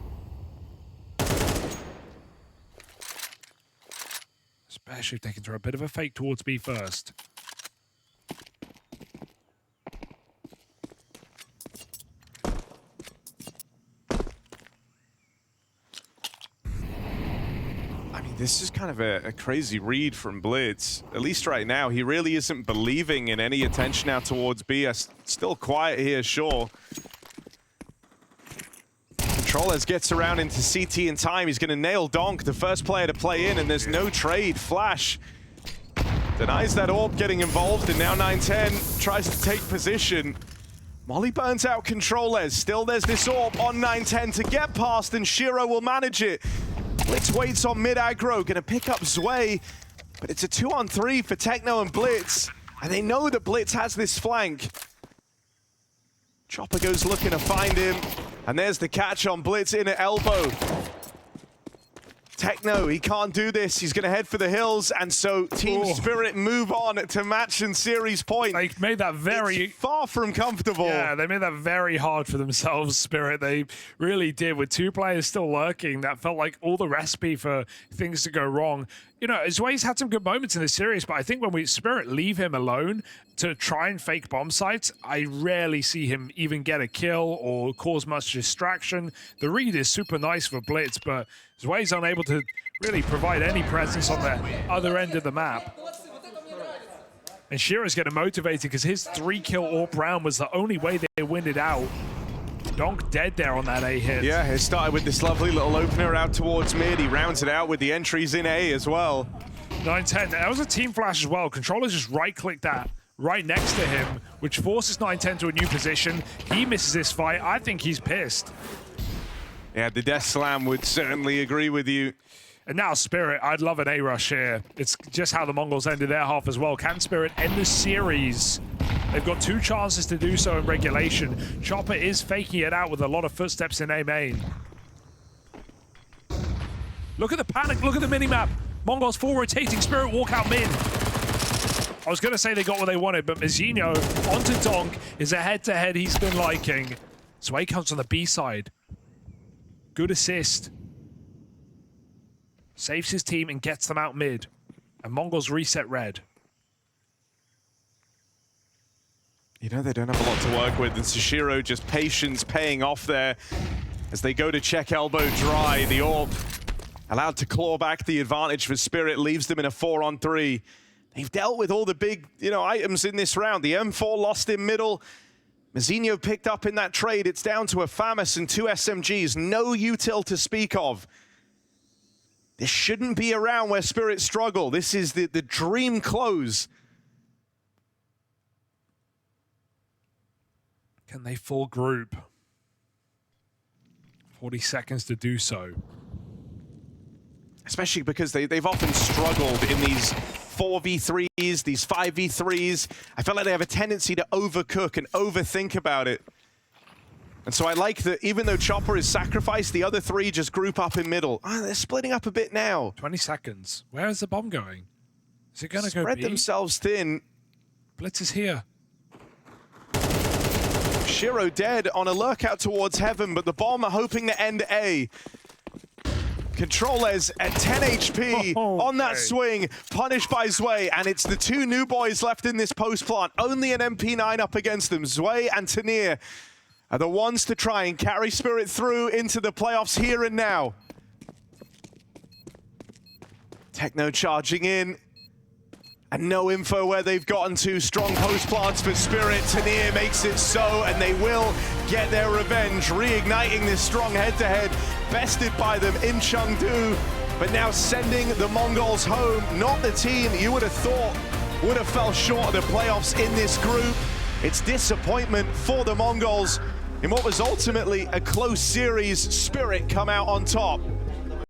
Especially if they can throw a bit of a fake towards B first. I mean, this is kind of a crazy read from bLitz. At least right now, he really isn't believing in any attention out towards B. Still quiet here, sure. Controllers gets around into CT in time. He's going to nail Donk, the first player to play in, and there's no trade. Flash denies that AWP getting involved, and now 9-10 tries to take position. Molly burns out Controllers. Still, there's this AWP on 9-10 to get past, and Shiro will manage it. bLitz waits on mid aggro, gonna pick up Zwei, but it's a 2-on-3 for Techno and bLitz, and they know that bLitz has this flank. Chopper goes looking to find him, and there's the catch on bLitz in at elbow. Techno, he can't do this. He's going to head for the hills, and so Team Spirit move on to match and series point. They made that very... It's far from comfortable. Yeah, they made that very hard for themselves, Spirit. They really did. With 2 players still lurking, that felt like all the recipe for things to go wrong. You know, Zwei's had some good moments in this series, but I think when Spirit leave him alone to try and fake bomb sites, I rarely see him even get a kill or cause much distraction. The read is super nice for bLitz, but Zwei's unable to really provide any presence on the other end of the map. And Shiro's getting motivated because his 3-kill AWP round was the only way they win it out. Donk dead there on that A hit. Yeah, it started with this lovely little opener out towards mid. He rounds it out with the entries in A as well. 9-10, that was a team flash as well. Controllers just right-clicked that right next to him, which forces 9-10 to a new position. He misses this fight. I think he's pissed. Yeah, the Death Slam would certainly agree with you. And now Spirit, I'd love an A-rush here. It's just how the Mongols ended their half as well. Can Spirit end the series? They've got 2 chances to do so in regulation. Chopper is faking it out with a lot of footsteps in A main. Look at the panic, look at the minimap. Mongols full rotating, Spirit walk out mid. I was going to say they got what they wanted, but Mizzino onto Donk is a head-to-head he's been liking. Zwei comes on the B side. Good assist. Saves his team and gets them out mid. And Mongols reset red. You know, they don't have a lot to work with, and Shiro just patience paying off there as they go to check elbow dry. The AWP allowed to claw back the advantage for Spirit, leaves them in a 4-on-3. They've dealt with all the big, items in this round. The M4 lost in middle. Mizzino picked up in that trade. It's down to a FAMAS and 2 SMGs. No util to speak of. This shouldn't be a round where Spirit struggle. This is the dream close. Can they full group? 40 seconds to do so. Especially because they've often struggled in these 4v3s, these 5v3s. I feel like they have a tendency to overcook and overthink about it. And so I like that even though Chopper is sacrificed, the other 3 just group up in middle. They're splitting up a bit now. 20 seconds. Where is the bomb going? Is it going to go Spread B? themselves thin. bLitz is here. Shiro dead on a lurk out towards heaven, but the bomb are hoping to end A. Controllers at 10 HP on that swing, punished by Zwei, and it's the two new boys left in this post plant. Only an MP9 up against them. Zwei and Tanir are the ones to try and carry Spirit through into the playoffs here and now. Techno charging in. And no info where they've gotten to. Strong post plants for Spirit. Tanir makes it so, and they will get their revenge, reigniting this strong head-to-head. Bested by them in Chengdu, but now sending the Mongols home. Not the team you would have thought would have fell short of the playoffs in this group. It's disappointment for the Mongols in what was ultimately a close series. Spirit come out on top.